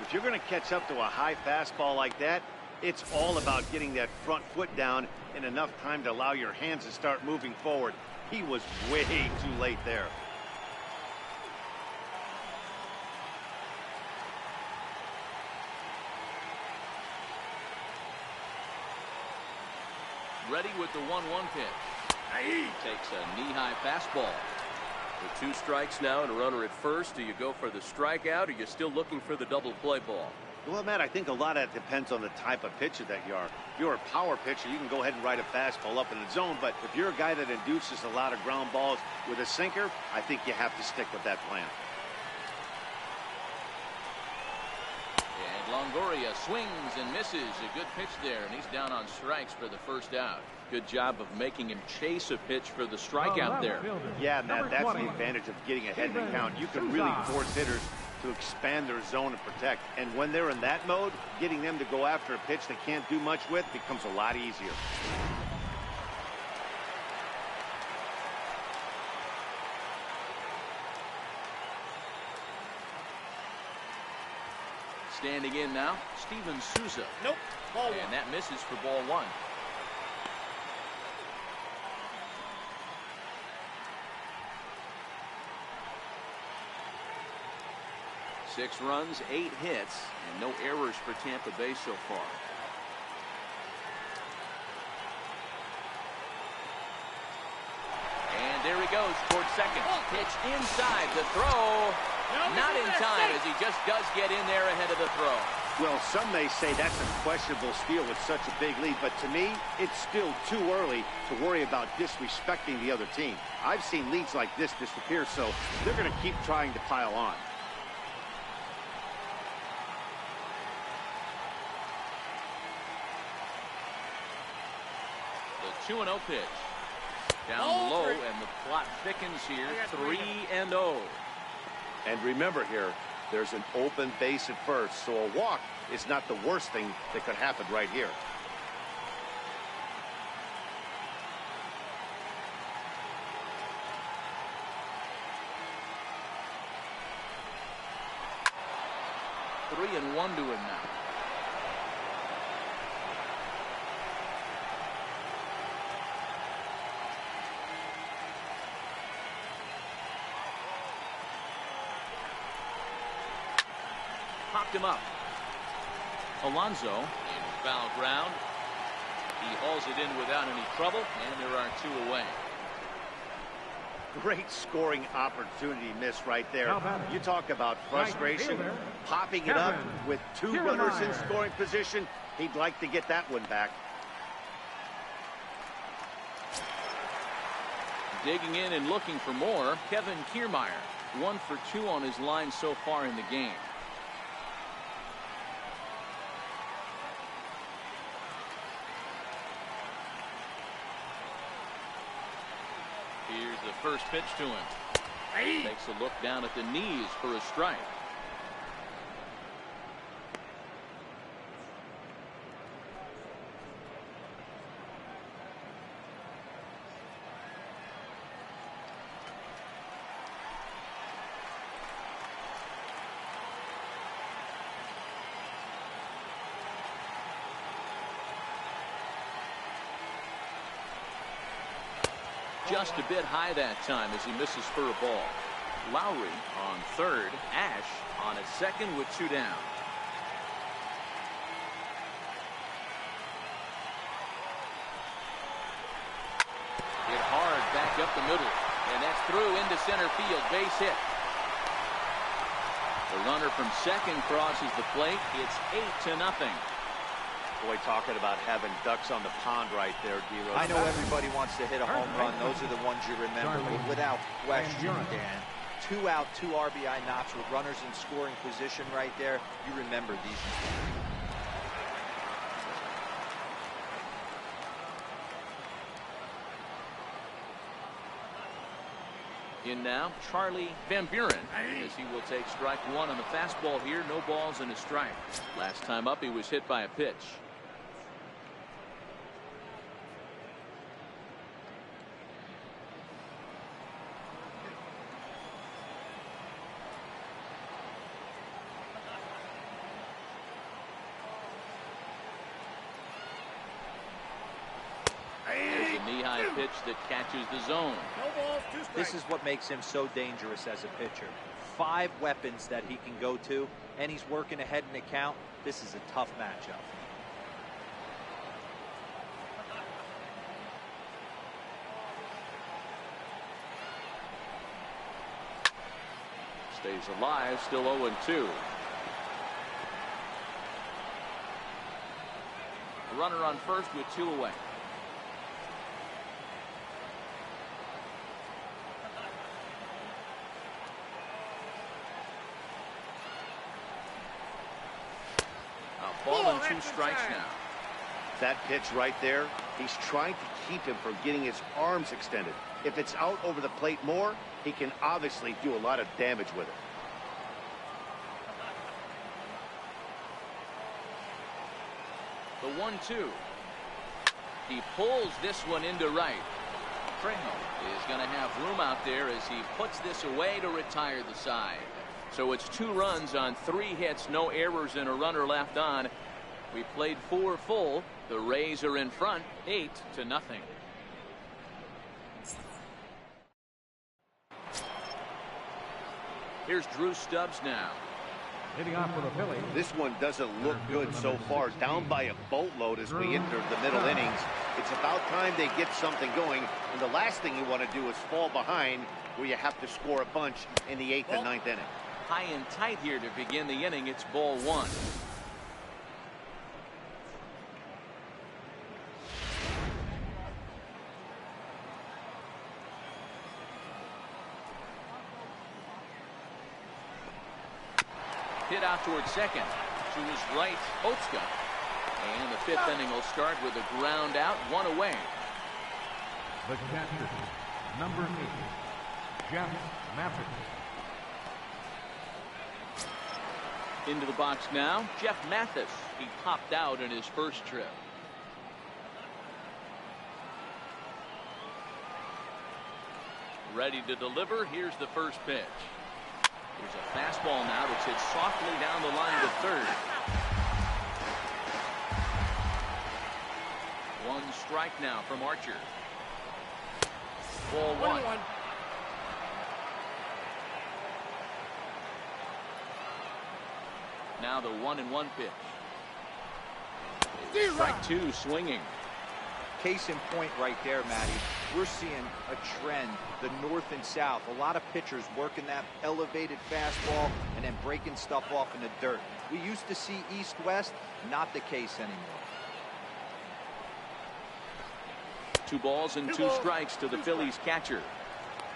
If you're going to catch up to a high fastball like that, it's all about getting that front foot down in enough time to allow your hands to start moving forward. He was way too late there. Ready with the 1-1 pitch. Takes a knee-high fastball. With 2 strikes now and a runner at first, do you go for the strikeout or are you still looking for the double play ball? Well, Matt, I think a lot of that depends on the type of pitcher that you are. If you're a power pitcher, you can go ahead and ride a fastball up in the zone. But if you're a guy that induces a lot of ground balls with a sinker, I think you have to stick with that plan. And Longoria swings and misses. A good pitch there, and he's down on strikes for the first out. Good job of making him chase a pitch for the strikeout there. Yeah, Matt, that's the advantage of getting ahead in the count. You can really force hitters to expand their zone and protect. And when they're in that mode, getting them to go after a pitch they can't do much with becomes a lot easier. Standing in now, Steven Souza. Nope. Ball 1. And that misses for ball 1. 6 runs, 8 hits, and no errors for Tampa Bay so far. And there he goes towards second. Pitch inside. The throw. Not in time, as he just does get in there ahead of the throw. Well, some may say that's a questionable steal with such a big lead, but to me, it's still too early to worry about disrespecting the other team. I've seen leads like this disappear, so they're going to keep trying to pile on. The 2-0 pitch. Down low, and the plot thickens here. 3-0. And remember here, there's an open base at first, so a walk is not the worst thing that could happen right here. Three and one to him now. Popped him up. Alonso in foul ground. He hauls it in without any trouble, and there are 2 away. Great scoring opportunity miss right there. You talk about frustration. Popping it up with 2 runners in scoring position. He'd like to get that one back. Digging in and looking for more, Kevin Kiermaier. 1 for 2 on his line so far in the game. Here's the first pitch to him. Takes a look down at the knees for a strike. Just a bit high that time as he misses for a ball. Lowry on third. Ash on a second with 2 down. Hit hard back up the middle. And that's through into center field. Base hit. The runner from second crosses the plate. It's 8-0. Boy, talking about having ducks on the pond right there, D-Rose. I know everybody wants to hit a home run. Those are the ones you remember. But without question, Dan, 2 out, 2 RBI knocks with runners in scoring position right there. You remember these. In now, Charlie Van Buren, as he will take strike 1 on the fastball here. No balls and a strike. Last time up, he was hit by a pitch. There's a knee-high pitch that catches the zone. This is what makes him so dangerous as a pitcher. 5 weapons that he can go to, and he's working ahead in the count. This is a tough matchup. Stays alive, still 0-2. A runner on first with 2 away. Ball and 2 strikes now. That pitch right there, he's trying to keep him from getting his arms extended. If it's out over the plate more, he can obviously do a lot of damage with it. The 1-2. He pulls this one into right. Trejo is going to have room out there as he puts this away to retire the side. So it's 2 runs on 3 hits, no errors, and a runner left on. We played 4 full. The Rays are in front, 8-0. Here's Drew Stubbs now. Leading off for the Phillies. This one doesn't look good so far. Down by a boatload as we enter the middle innings. It's about time they get something going. And the last thing you want to do is fall behind where you have to score a bunch in the 8th and 9th inning. High and tight here to begin the inning. It's ball one. Hit out towards second. To his right, Otska. And the 5th inning will start with a ground out, one away. The catcher, number 8, Jeff Mathis. Into the box now, Jeff Mathis. He popped out in his first trip. Ready to deliver. Here's the first pitch. There's a fastball now that's hit softly down the line to third. One strike now from Archer. Ball one. Now the 1-1 pitch. Strike two, swinging. Case in point right there, Matty. We're seeing a trend, the north and south. A lot of pitchers working that elevated fastball and then breaking stuff off in the dirt. We used to see east-west, not the case anymore. 2 balls and 2 strikes to the Phillies catcher.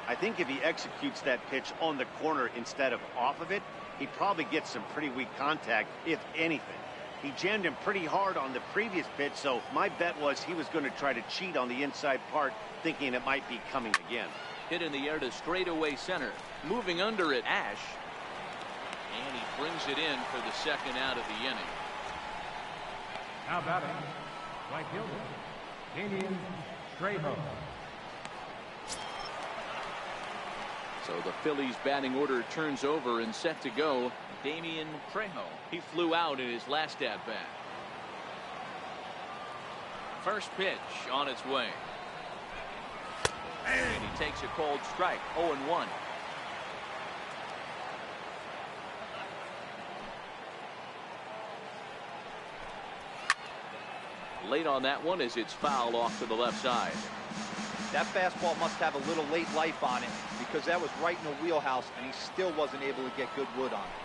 I think if he executes that pitch on the corner instead of off of it, he probably gets some pretty weak contact, if anything. He jammed him pretty hard on the previous pitch, so my bet was he was going to try to cheat on the inside part, thinking it might be coming again. Hit in the air to straightaway center. Moving under it, Ash. And he brings it in for the second out of the inning. Now batting, right fielder, Damian Trejo. So the Phillies batting order turns over and set to go. Damian Trejo. He flew out in his last at bat. First pitch on its way. And he takes a cold strike. 0-1. Late on that one as it's fouled off to the left side. That fastball must have a little late life on it because that was right in the wheelhouse and he still wasn't able to get good wood on it.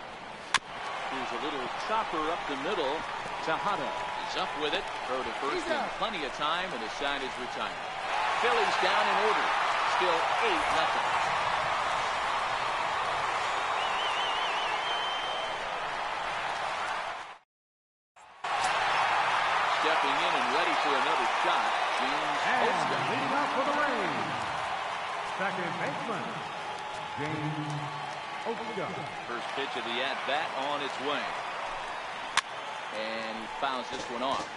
Here's a little chopper up the middle. Tejada is up with it. Throw to first in plenty of time, and the side is retired. Phillies down in order. Still 8-0. Stepping in and ready for another shot, James Otska. Leading off for the Rays, second baseman, James Otska. First pitch of the at-bat on its way. And he fouls this one off.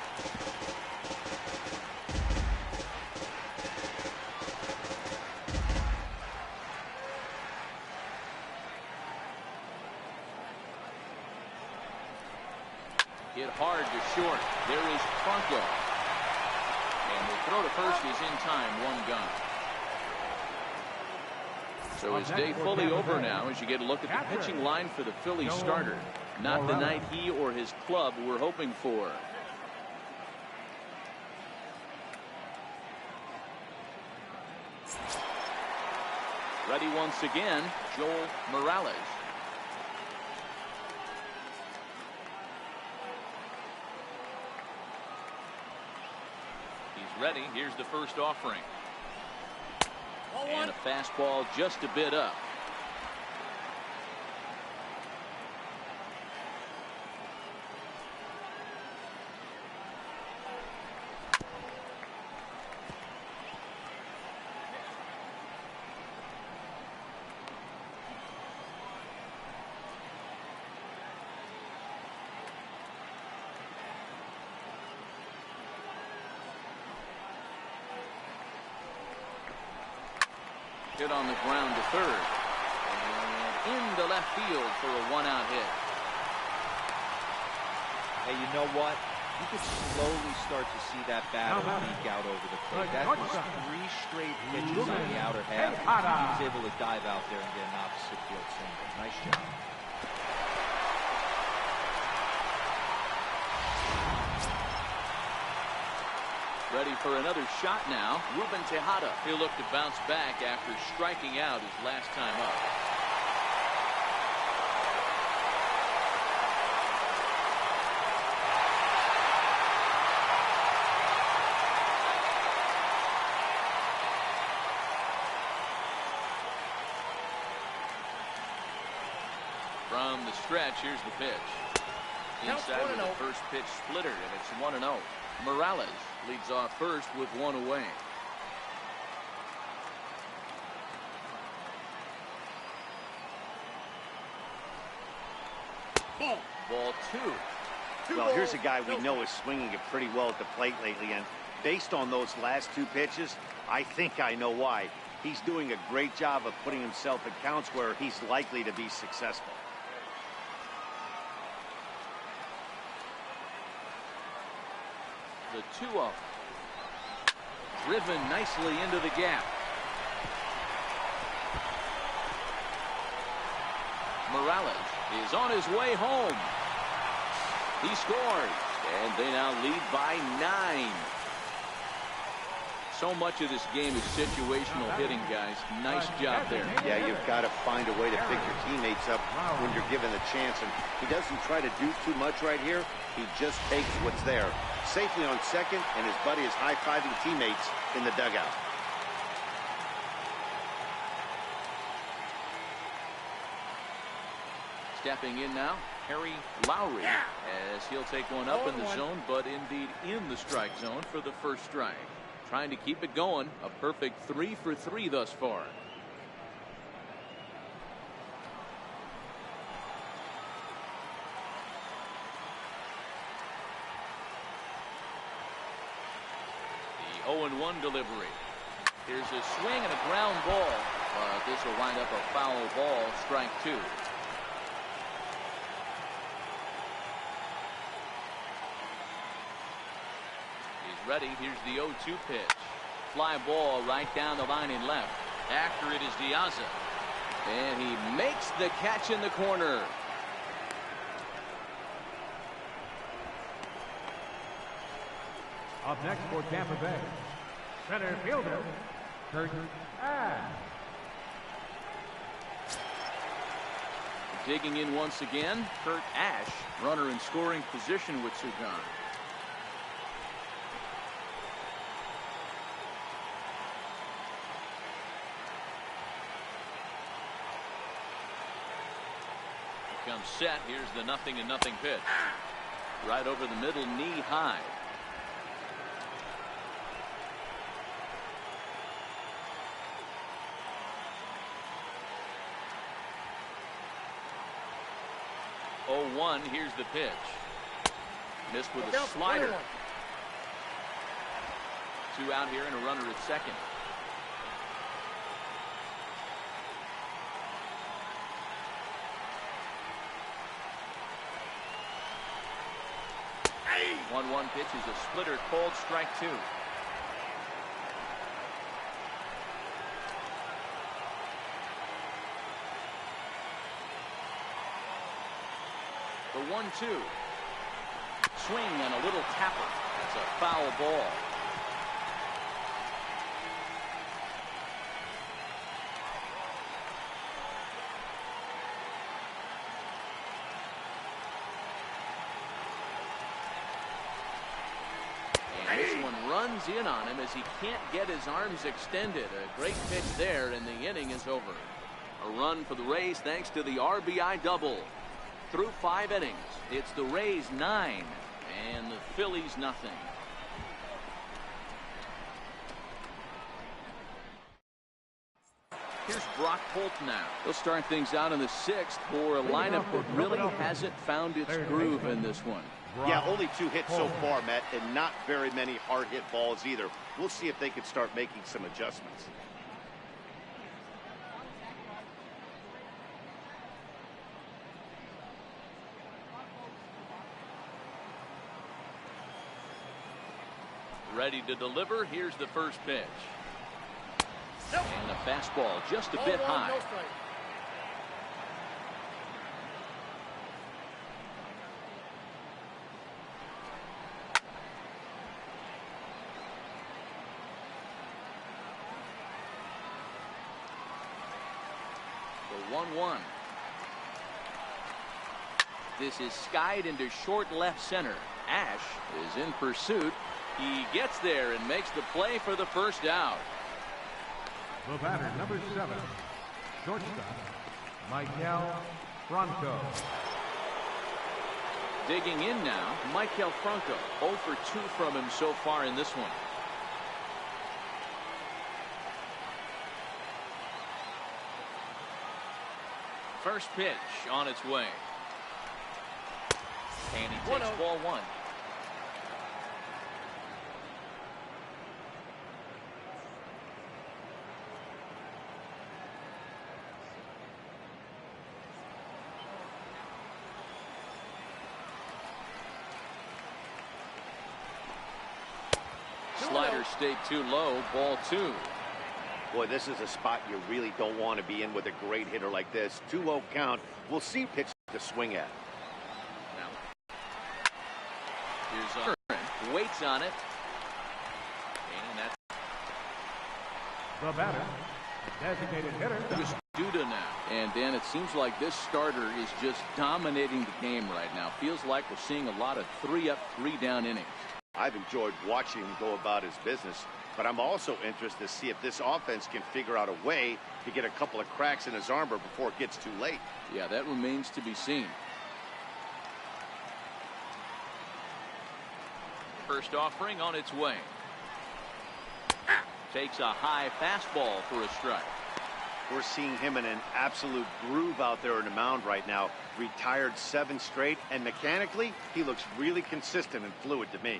Hit hard to short. There is Franco. And the throw to first is in time. 1 gun. So his day fully over now as you get a look at the pitching line for the Phillies starter. Not the night he or his club were hoping for. Ready once again, Joel Morales. He's ready. Here's the first offering. And a fastball just a bit up. Hit on the ground to third. And into left field for a 1-out hit. Hey, you know what? You could slowly start to see that batter leak out over the plate. That was 3 straight pitches on the outer half. He was able to dive out there and get an opposite field single. Nice job. Ready for another shot now. Ruben Tejada. He'll look to bounce back after striking out his last time up. From the stretch, here's the pitch. Inside with the first pitch splitter, and it's 1-0. Morales leads off first with one away. Ball two. Well, here's a guy we know is swinging it pretty well at the plate lately, and based on those last two pitches, I think I know why. He's doing a great job of putting himself in counts where he's likely to be successful. The 2-0. Driven nicely into the gap. Morales is on his way home. He scores, and they now lead by 9. So much of this game is situational hitting, guys. Nice job there. Yeah, you've got to find a way to pick your teammates up when you're given the chance, and he doesn't try to do too much right here. He just takes what's there. Safely on second, and his buddy is high-fiving teammates in the dugout. Stepping in now, Harry Lowry, as he'll take one up in the zone, but indeed in the strike zone for the first strike. Trying to keep it going. A perfect 3 for 3 thus far. The 0-1 delivery. Here's a swing and a ground ball. But this will wind up a foul ball, strike 2. Ready. Here's the 0-2 pitch. Fly ball right down the line in left. After it is Diaza. And he makes the catch in the corner. Up next for Tampa Bay, center fielder, Kurt Ash. Digging in once again, Kurt Ash, runner in scoring position with Sugan. Comes set. Here's the 0-0 pitch. Right over the middle, knee high. Oh, 1. Here's the pitch. Missed with a slider. 2 out here and a runner at second. One 1 pitch is a splitter, called strike 2. The 1-2. Swing and a little tapper. It's a foul ball. Runs in on him as he can't get his arms extended. A great pitch there, and the inning is over. A run for the Rays thanks to the RBI double. Through 5 innings, it's the Rays 9 and the Phillies nothing. Here's Brock Holt now. He'll start things out in the 6th for a lineup that really hasn't found its groove in this one. Yeah, only 2 hits so far, Matt, and not very many hard hit balls either. We'll see if they can start making some adjustments. Ready to deliver. Here's the first pitch. And a fastball just a bit high. The 1-1. This is skied into short left center. Ash is in pursuit. He gets there and makes the play for the first out. The batter, number 7, shortstop, Michael Franco. Digging in now, Michael Franco. 0 for 2 from him so far in this one. First pitch on its way. And he takes ball 1. Slider stayed too low. Ball 2. Boy, this is a spot you really don't want to be in with a great hitter like this. 2-0 count. We'll see pitch to swing at. Now, here's on. Waits on it. And that's The batter, designated hitter, just Duda now. And Dan, it seems like this starter is just dominating the game right now. Feels like we're seeing a lot of 3-up, 3-down innings. I've enjoyed watching him go about his business, but I'm also interested to see if this offense can figure out a way to get a couple of cracks in his armor before it gets too late. Yeah, that remains to be seen. First offering on its way. Takes a high fastball for a strike. We're seeing him in an absolute groove out there in the mound right now. Retired 7 straight, and mechanically, he looks really consistent and fluid to me.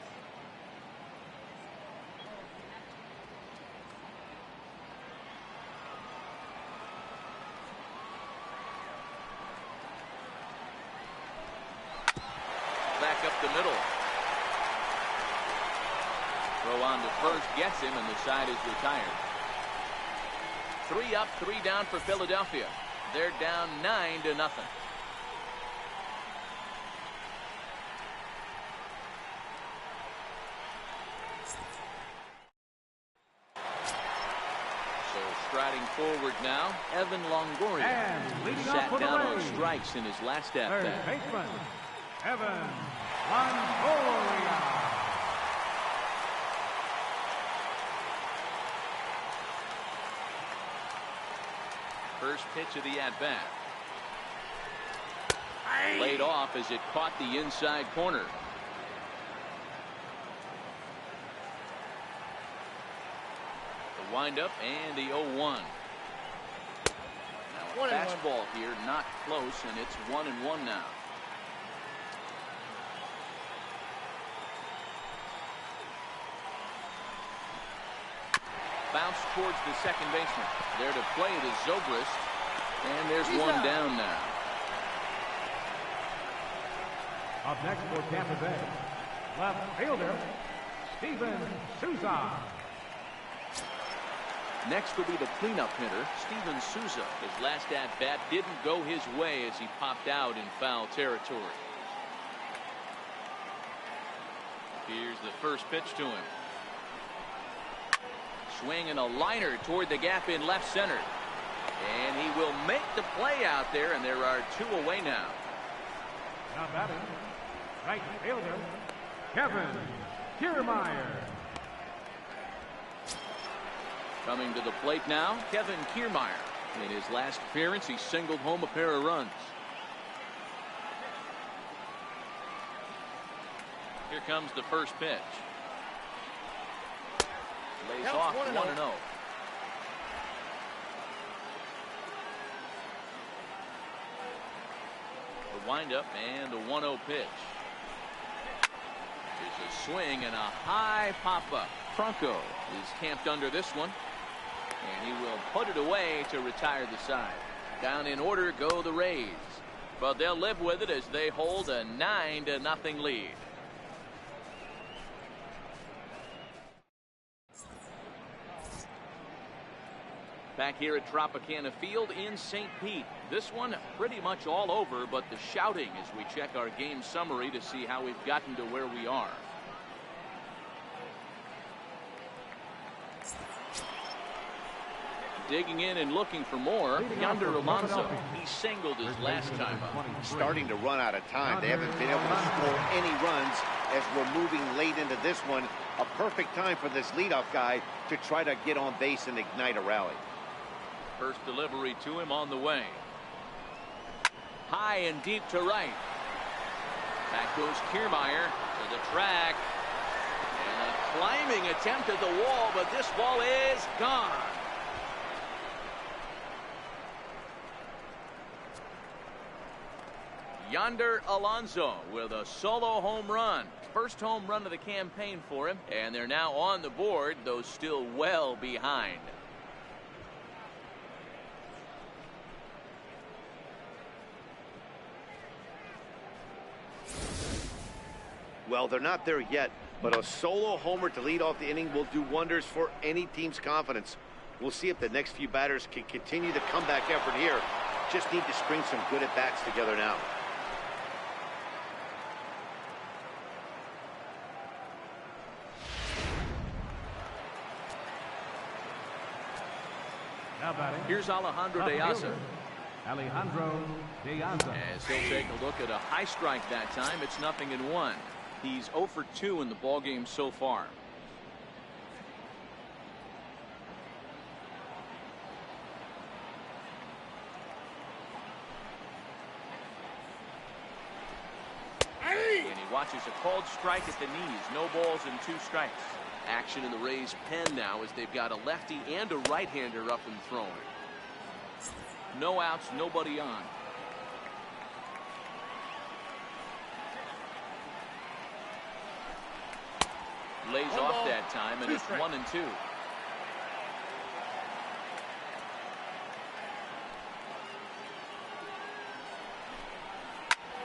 Back up the middle. Throw on to first, gets him, and the side is retired. 3 up, 3 down for Philadelphia. They're down 9-0. So striding forward now, Evan Longoria. And leading off Sat for the down on Rays, strikes in his last third at-bat. baseman, Evan Longoria. First pitch of the at-bat. Laid off as it caught the inside corner. The windup and the 0-1. Now a fastball here, not close, and it's 1-1 now. Bounce towards the second baseman. There to play it is Zobrist. And there's one down now. Up next for Tampa Bay, left fielder, Steven Souza. Next will be the cleanup hitter, Steven Souza. His last at-bat didn't go his way as he popped out in foul territory. Here's the first pitch to him. Swing and a liner toward the gap in left center. And he will make the play out there, and there are 2 away now. Now batting, right fielder, Kevin Kiermaier. Coming to the plate now, Kevin Kiermaier. In his last appearance, he singled home a pair of runs. Here comes the first pitch. Lays off 1-0. The windup and the 1-0 pitch. There's a swing and a high pop-up. Franco is camped under this one, and he will put it away to retire the side. Down in order go the Rays, but they'll live with it as they hold a 9-0 lead. Back here at Tropicana Field in St. Pete. This one pretty much all over, but the shouting as we check our game summary to see how we've gotten to where we are. Digging in and looking for more, Yonder Alonso. He singled his last time up. Starting to run out of time. They haven't been able to score any runs as we're moving late into this one. A perfect time for this leadoff guy to try to get on base and ignite a rally. First delivery to him on the way. High and deep to right. Back goes Kiermaier to the track. And a climbing attempt at the wall, but this ball is gone. Yonder Alonso with a solo home run. First home run of the campaign for him, and they're now on the board, though still well behind. Well, they're not there yet, but a solo homer to lead off the inning will do wonders for any team's confidence. We'll see if the next few batters can continue the comeback effort here. Just need to string some good at-bats together now. Here's Alejandro De Aza. Alejandro De Aza. As he'll take a look at a high strike that time, it's 0-1. He's 0 for 2 in the ballgame so far. And he watches a called strike at the knees. No balls and 2 strikes. Action in the Rays' pen now as they've got a lefty and a right-hander up and throwing. No outs, nobody on. Lays off that time, and it's 1-2.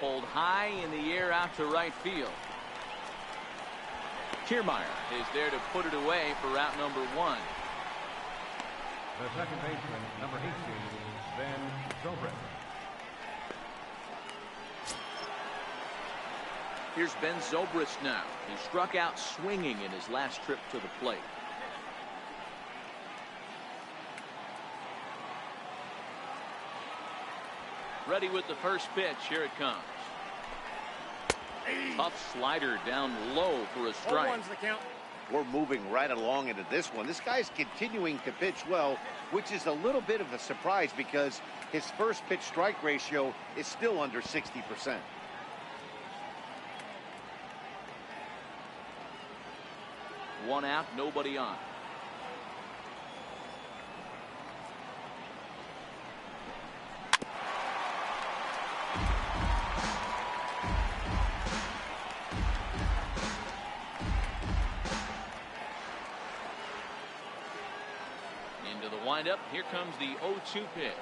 Pulled high in the air out to right field. Kiermaier is there to put it away for out number 1. The second baseman, number 18, Ben Zobrist. Here's Ben Zobrist now. He struck out swinging in his last trip to the plate. Ready with the first pitch. Here it comes. Tough slider down low for a strike. 0-1's the count. We're moving right along into this one. This guy's continuing to pitch well, which is a little bit of a surprise because his first pitch strike ratio is still under 60%. One out, nobody on. Into the windup. Here comes the 0-2 pitch.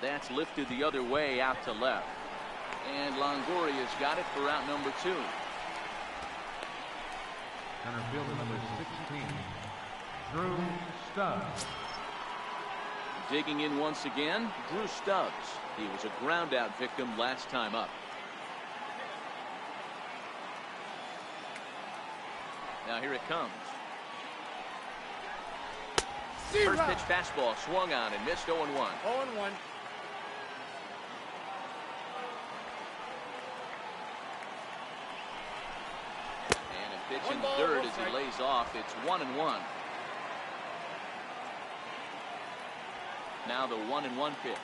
That's lifted the other way out to left. And Longoria's got it for out number 2. Center fielder number 16, Drew Stubbs. Digging in once again, Drew Stubbs. He was a ground out victim last time up. Now here it comes. First pitch fastball swung on and missed. 0-1. 0-1. And a pitch in third as he lays off. It's 1-1. Now the 1-1 pitch.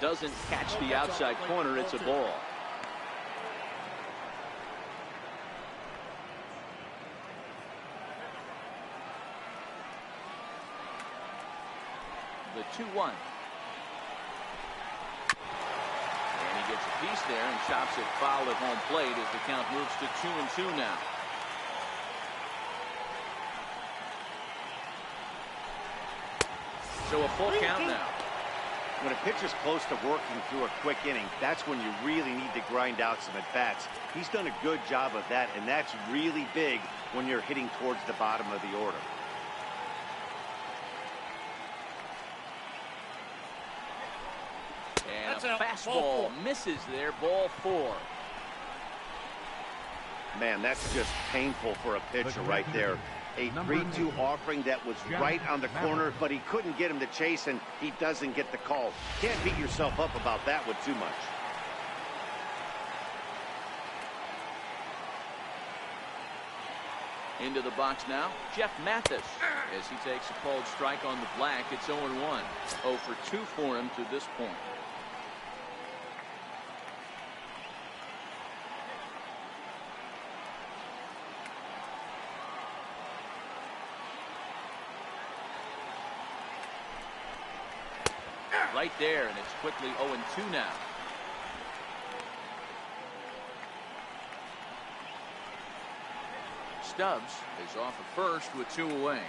Doesn't catch the outside corner. It's a ball. The 2-1. And he gets a piece there and chops it foul at home plate as the count moves to 2-2 now. So a full count now. When a pitcher's close to working through a quick inning, that's when you really need to grind out some at-bats. He's done a good job of that, and that's really big when you're hitting towards the bottom of the order. And a fastball misses there. Ball 4. Man, that's just painful for a pitcher right there. A Number 3-2 offering that was right on the corner, but he couldn't get him to chase, and he doesn't get the call. Can't beat yourself up about that one too much. Into the box now, Jeff Mathis. As he takes a called strike on the black, it's 0-1. 0 for 2 for him to this point. Right there, and it's quickly 0-2 now. Stubbs is off at first with 2 away.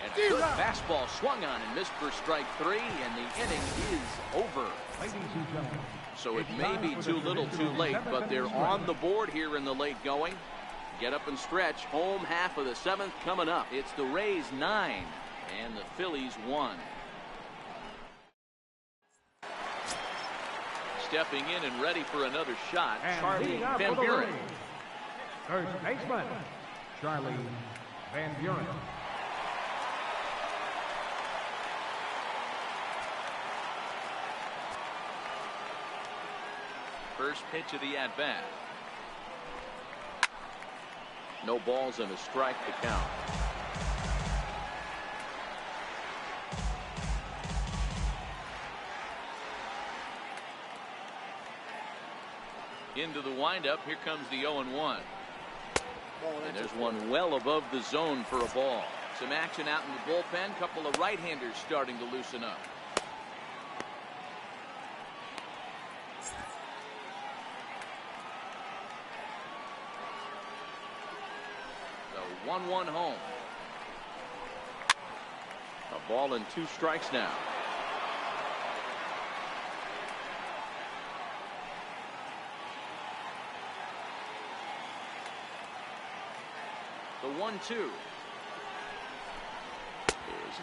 And a good fastball swung on and missed for strike 3, and the inning is over. So it may be too little too late, but they're on the board here in the late going. Get up and stretch. Home half of the 7th coming up. It's the Rays 9 and the Phillies 1. Stepping in and ready for another shot, Charlie Van Buren. First baseman, Charlie Van Buren. First pitch of the at-bat. No balls and a strike to count. Into the windup. Here comes the 0-1. And there's one well above the zone for a ball. Some action out in the bullpen. Couple of right-handers starting to loosen up. The 1-1 home. A ball and 2 strikes now. The 1-2 is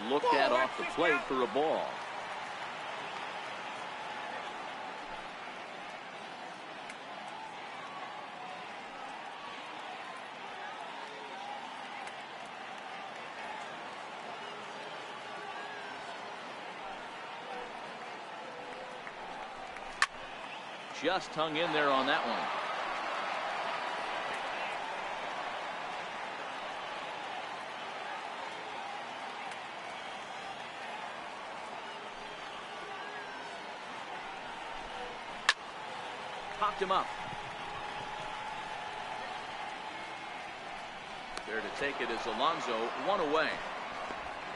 looked at off the plate for a ball. Just hung in there on that one. Popped him up. There to take it is Alonso, 1 away.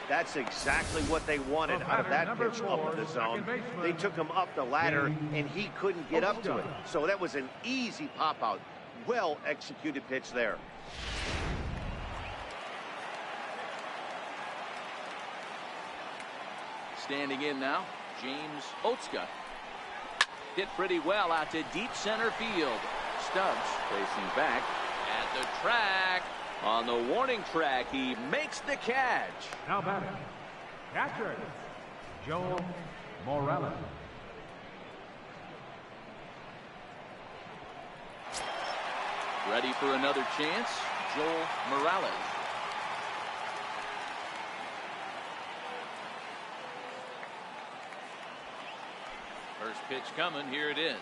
That's exactly what they wanted out of that pitch up in the zone. They took him up the ladder, and he couldn't get up to it. So that was an easy pop-out. Well executed pitch there. Standing in now, James Otska. Hit pretty well out to deep center field. Stubbs facing back at the track. On the warning track, he makes the catch. Now batting, catcher, Joel Morales. Ready for another chance, Joel Morales. First pitch coming, here it is.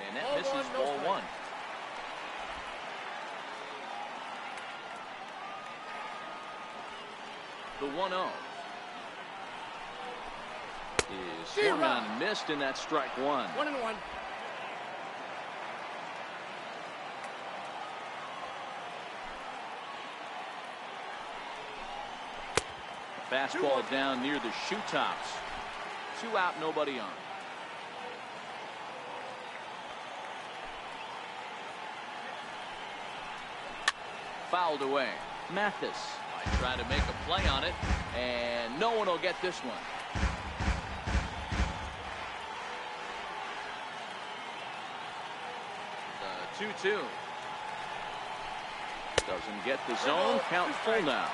And that misses ball 1. The 1-0 is swung on and missed, and that's strike 1. 1-1. Fastball down near the shoe tops. 2 out, nobody on. Fouled away. Mathis might try to make a play on it, and no one will get this one. The 2-2. Doesn't get the zone. Count full now.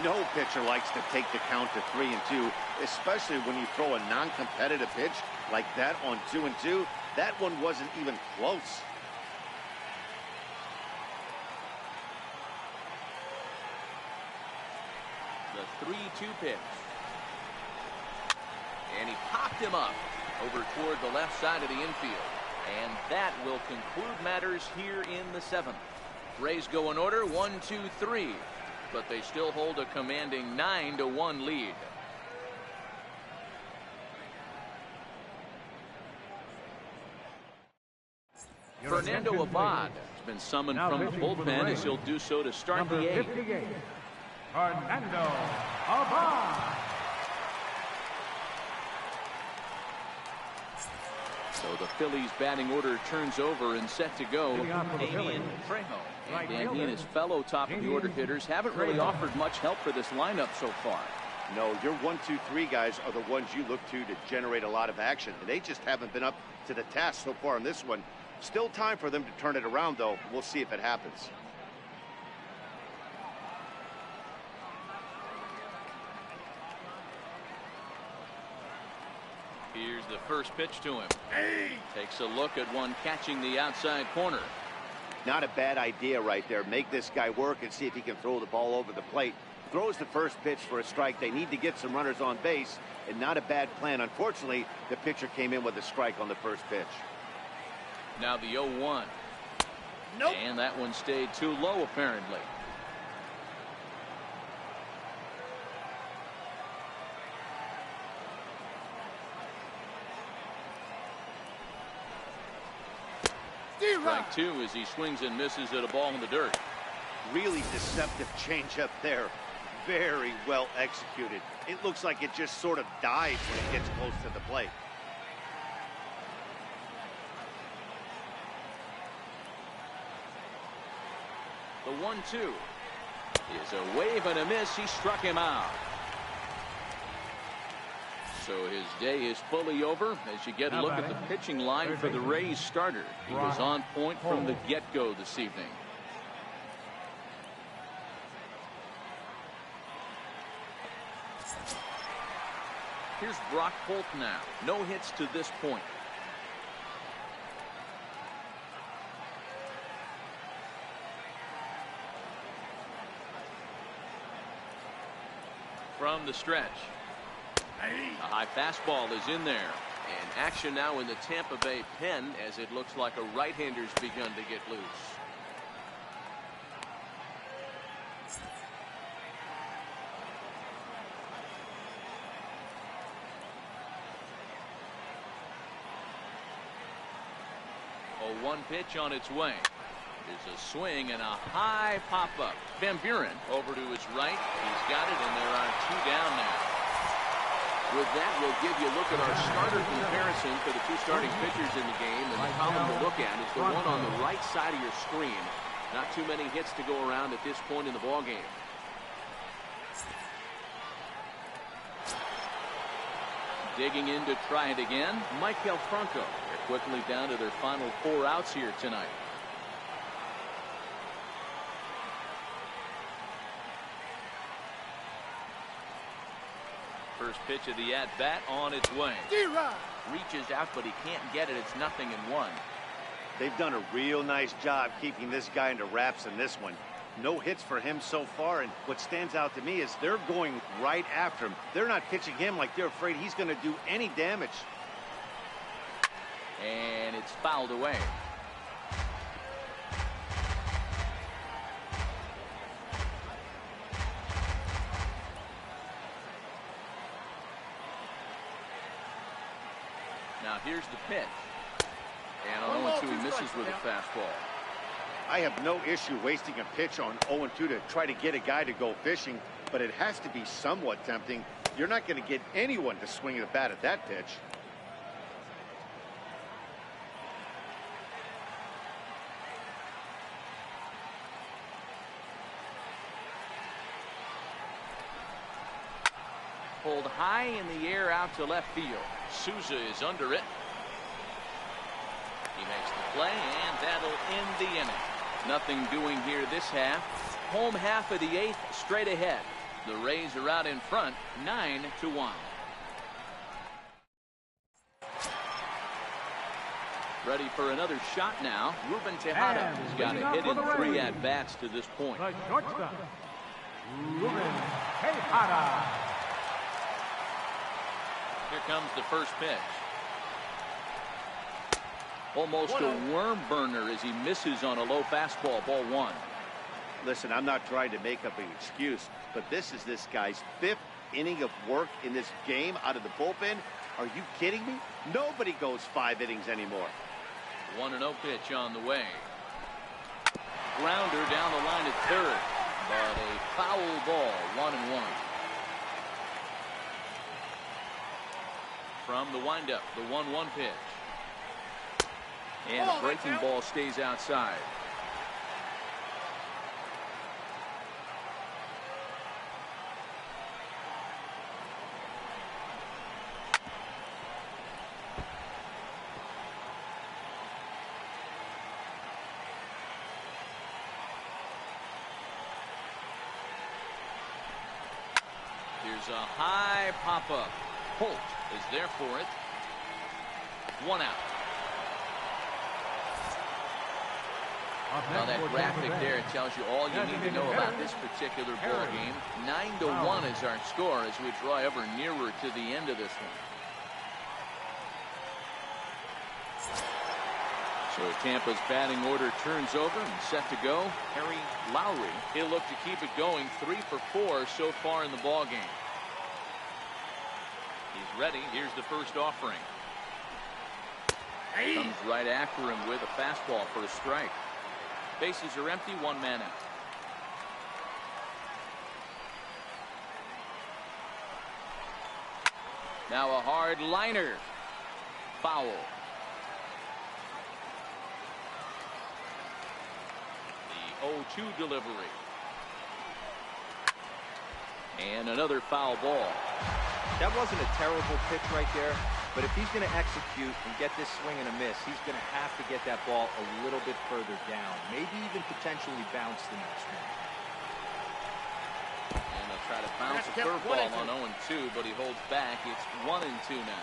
No pitcher likes to take the count to 3-2, especially when you throw a non-competitive pitch Like that on 2-2, that one wasn't even close. The 3-2 pitch. And he popped him up over toward the left side of the infield. And that will conclude matters here in the 7th. Rays go in order 1-2-3, but they still hold a commanding 9-1 lead. Fernando Abad has been summoned from the bullpen as he'll do so to start the 8th. 58, Fernando Abad. So the Phillies batting order turns over and set to go. Damian Trejo and he and his fellow top of the order hitters haven't really offered much help for this lineup so far. No, your 1-2-3 guys are the ones you look to generate a lot of action, and they just haven't been up to the task so far in this one. Still time for them to turn it around, though. We'll see if it happens. Here's the first pitch to him. Takes a look at one catching the outside corner. Not a bad idea right there. Make this guy work and see if he can throw the ball over the plate. Throws the first pitch for a strike. They need to get some runners on base, and not a bad plan. Unfortunately, the pitcher came in with a strike on the first pitch. Now the 0-1. Nope. And that one stayed too low, apparently. Strike 2 as he swings and misses at a ball in the dirt. Really deceptive changeup there. Very well executed. It looks like it just sort of dies when it gets close to the plate. The 1-2 is a wave and a miss. He struck him out. So his day is fully over as you get a look at the pitching line for the Rays starter. He was on point from the get-go this evening. Here's Brock Holt now. No hits to this point. From the stretch. A high fastball is in there. And action now in the Tampa Bay pen as it looks like a right-hander's begun to get loose. A 1 pitch on its way. There's a swing and a high pop-up. Van Buren over to his right. He's got it, and there are 2 down now. With that, we'll give you a look at our starter comparison for the 2 starting pitchers in the game. And the column to look at is the one on the right side of your screen. Not too many hits to go around at this point in the ballgame. Digging in to try it again, Maikel Franco. They're quickly down to their final 4 outs here tonight. First pitch of the at-bat on its way. Reaches out, but he can't get it. It's 0-1. They've done a real nice job keeping this guy into wraps in this one. No hits for him so far, and what stands out to me is they're going right after him. They're not pitching him like they're afraid he's going to do any damage. And it's fouled away. Now here's the pitch. And on 0-2 he misses with a fastball. I have no issue wasting a pitch on 0-2 to try to get a guy to go fishing, but it has to be somewhat tempting. You're not going to get anyone to swing the bat at that pitch. Pulled high in the air out to left field. Souza is under it. He makes the play, and that'll end the inning. Nothing doing here this half. Home half of the 8th straight ahead. The Rays are out in front 9-1. Ready for another shot now. Ruben Tejada has got a hit in 3 at-bats to this point. The shortstop, Ruben Tejada. Here comes the first pitch. Almost a worm burner as he misses on a low fastball. Ball 1. Listen, I'm not trying to make up an excuse, but this is this guy's 5th inning of work in this game out of the bullpen. Are you kidding me? Nobody goes 5 innings anymore. 1-0 pitch on the way. Grounder down the line at third, but a foul ball. 1-1. From the windup, the 1-1 pitch. And a breaking ball stays outside. Here's a high pop-up. Holt is there for it. 1 out. Now that graphic there tells you all you need to know about this particular ball game. 9-1 is our score as we draw ever nearer to the end of this one. So Tampa's batting order turns over and set to go. Harry Lowry, he'll look to keep it going. 3 for 4 so far in the ball game. He's ready. Here's the first offering. Comes right after him with a fastball for a strike. Bases are empty. 1 man out. Now a hard liner. Foul. The 0-2 delivery. And another foul ball. That wasn't a terrible pitch right there, but if he's going to execute and get this swing and a miss, he's going to have to get that ball a little bit further down, maybe even potentially bounce the next one. And they'll try to bounce a curveball on 0-2, but he holds back. It's 1-2 now.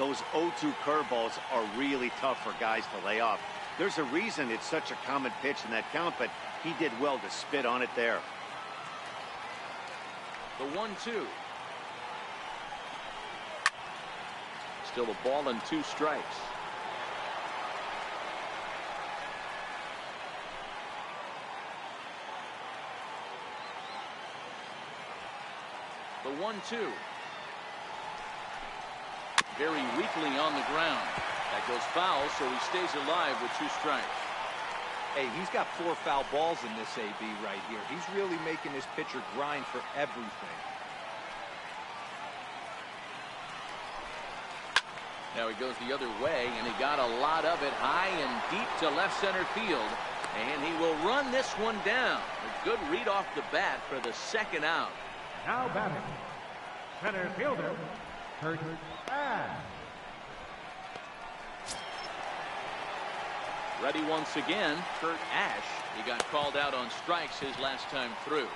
Those 0-2 curveballs are really tough for guys to lay off. There's a reason it's such a common pitch in that count, but he did well to spit on it there. The 1-2. Still a ball and 2 strikes. The 1-2. Very weakly on the ground. That goes foul, so he stays alive with 2 strikes. Hey, he's got 4 foul balls in this AB right here. He's really making this pitcher grind for everything. Now he goes the other way, and he got a lot of it high and deep to left center field. And he will run this one down. A good read off the bat for the 2nd out. Now batting, center fielder, Kurt Ash. Ready once again, Kurt Ash. He got called out on strikes his last time through.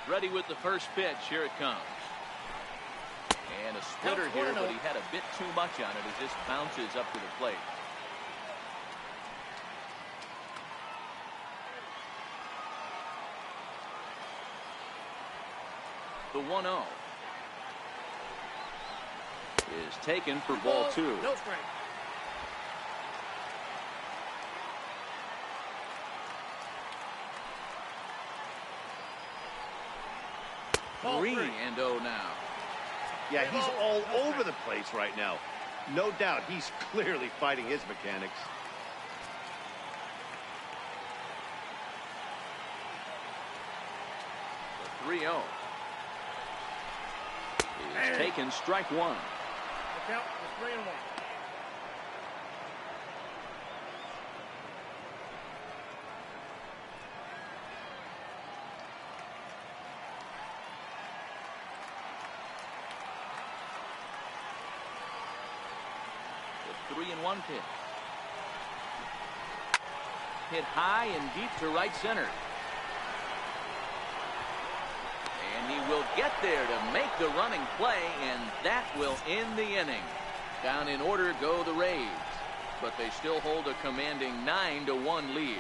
Ready with the first pitch. Here it comes. And a splitter here, but he had a bit too much on it. It just bounces up to the plate. The 1-0 is taken for ball 2. No strike. Ball 3-0 now. Yeah, he's all over the place right now. No doubt he's clearly fighting his mechanics. The 3-0 is taken. Strike 1. The count is 3-1. The 3-1 pitch. Hit high and deep to right center. And he will get there to make the running play, and that will end the inning. Down in order go the Rays, but they still hold a commanding 9-1 lead.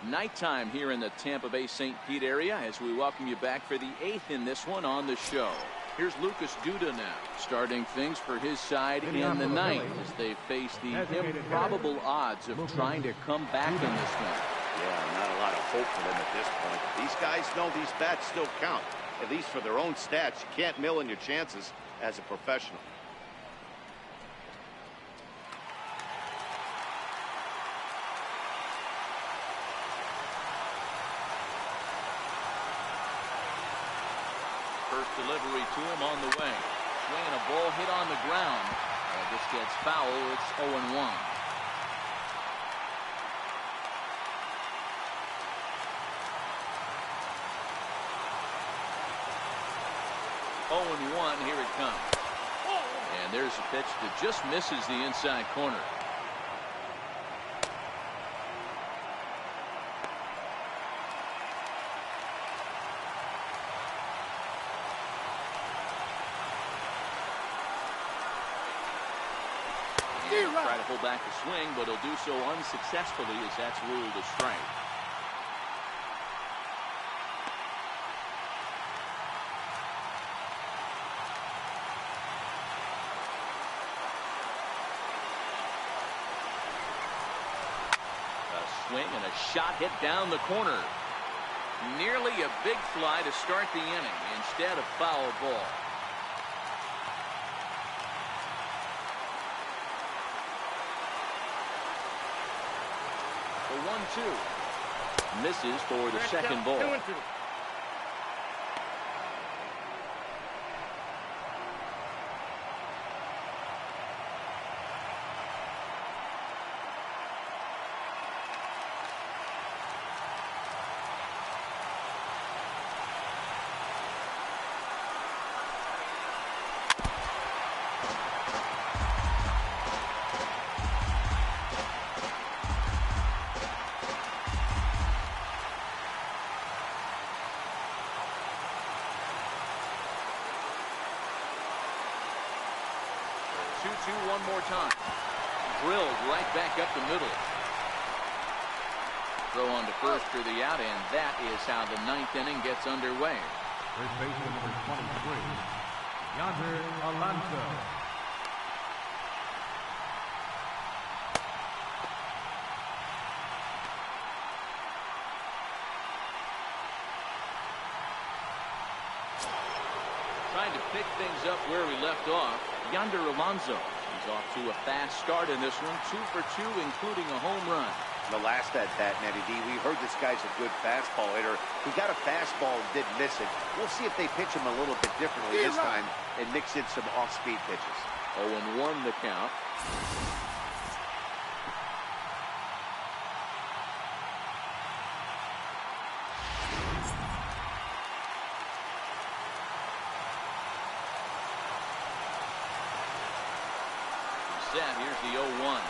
Nighttime here in the Tampa Bay St. Pete area as we welcome you back for the 8th in this one on the show. Here's Lucas Duda now, starting things for his side in the 9th as they face the improbable odds of trying to come back in this one. Yeah, not a lot of hope for them at this point. These guys know these bats still count, at least for their own stats. You can't mill in your chances as a professional. First delivery to him on the way. Swinging a ball hit on the ground. This gets foul. It's 0-1. Here it comes. And there's a pitch that just misses the inside corner. Try to pull back the swing, but he'll do so unsuccessfully as that's ruled a strike. A swing and a shot hit down the corner. Nearly a big fly to start the inning. Instead, a foul ball. The 1-2 misses for the second ball. 2-2. One more time. Drilled right back up the middle. Throw on to first for the out, and that is how the 9th inning gets underway. First baseman number 23, Yonder Alonso. Trying to pick things up where we left off. Yonder Alonso. He's off to a fast start in this one. 2 for 2, including a home run. The last at bat, Nettie D, we heard this guy's a good fastball hitter. He got a fastball and didn't miss it. We'll see if they pitch him a little bit differently this time and mix in some off-speed pitches. 0-1 the count. Here's the 0-1.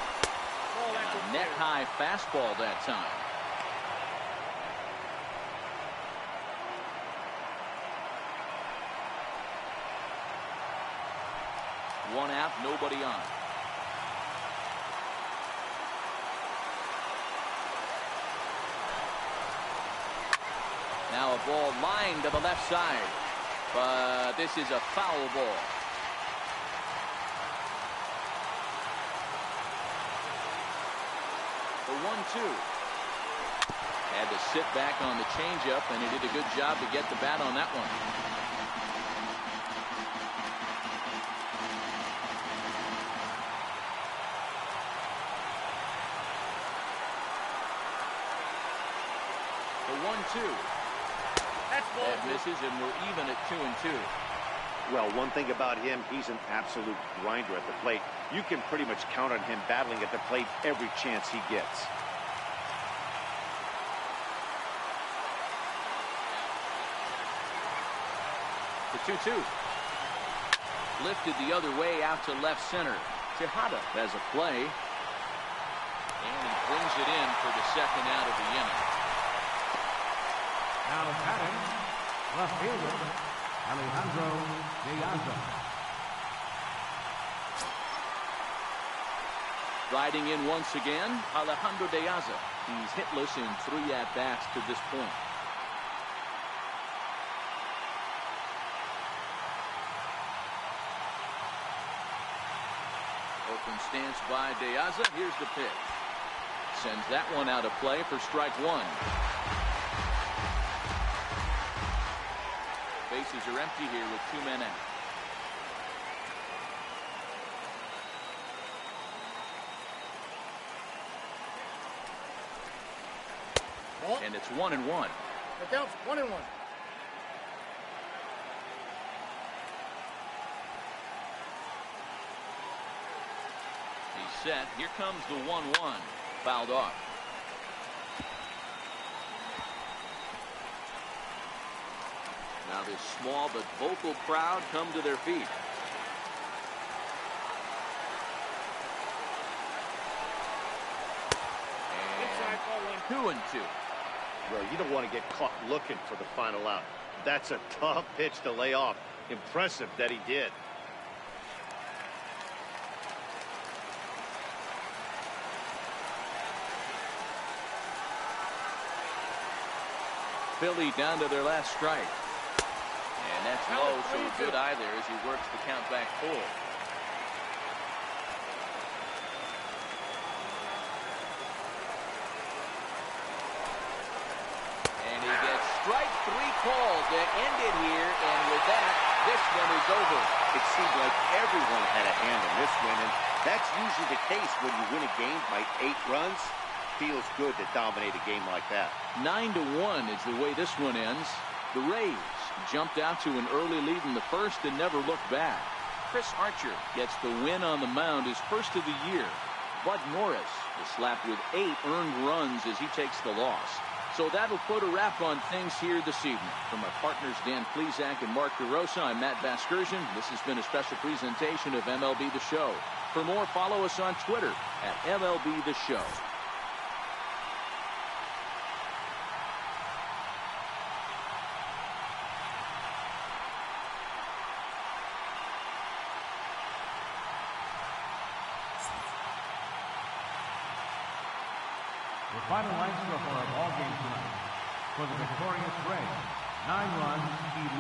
A net high fastball that time. One out, nobody on. Now a ball lined to the left side, but this is a foul ball. The 1-2. Had to sit back on the changeup, and he did a good job to get the bat on that one. The 1-2. That misses, and we're even at 2-2. Well, one thing about him, he's an absolute grinder at the plate. You can pretty much count on him battling at the plate every chance he gets. The 2-2. Lifted the other way out to left center. Tejada has a play. And he brings it in for the second out of the inning. Now batting, left fielder, Alejandro Diaz. Riding in once again, Alejandro Diaz. He's hitless in 3 at-bats to this point. Open stance by Diaz. Here's the pitch. Sends that one out of play for strike 1. Bases are empty here with 2 men out. And it's 1-1. The count's 1-1. He's set. Here comes the 1-1. Fouled off. Now this small but vocal crowd come to their feet. Inside ball 1. 2-2. Well, you don't want to get caught looking for the final out. That's a tough pitch to lay off. Impressive that he did. Philly down to their last strike. And that's low, so a good eye there as he works the count back full. And he gets strike 3 called to end it here, and with that, this one is over. It seemed like everyone had a hand in this win, and that's usually the case when you win a game by 8 runs. Feels good to dominate a game like that. 9-1 is the way this one ends. The Rays jumped out to an early lead in the first and never looked back. Chris Archer gets the win on the mound, his first of the year. Bud Norris is slapped with 8 earned runs as he takes the loss. So that'll put a wrap on things here this evening. From our partners Dan Plesac and Mark DeRosa, I'm Matt Vasgersian. This has been a special presentation of MLB The Show. For more, follow us on Twitter at MLB The Show. The final line score for our ball game tonight. For the victorious Rays, 9 runs, 11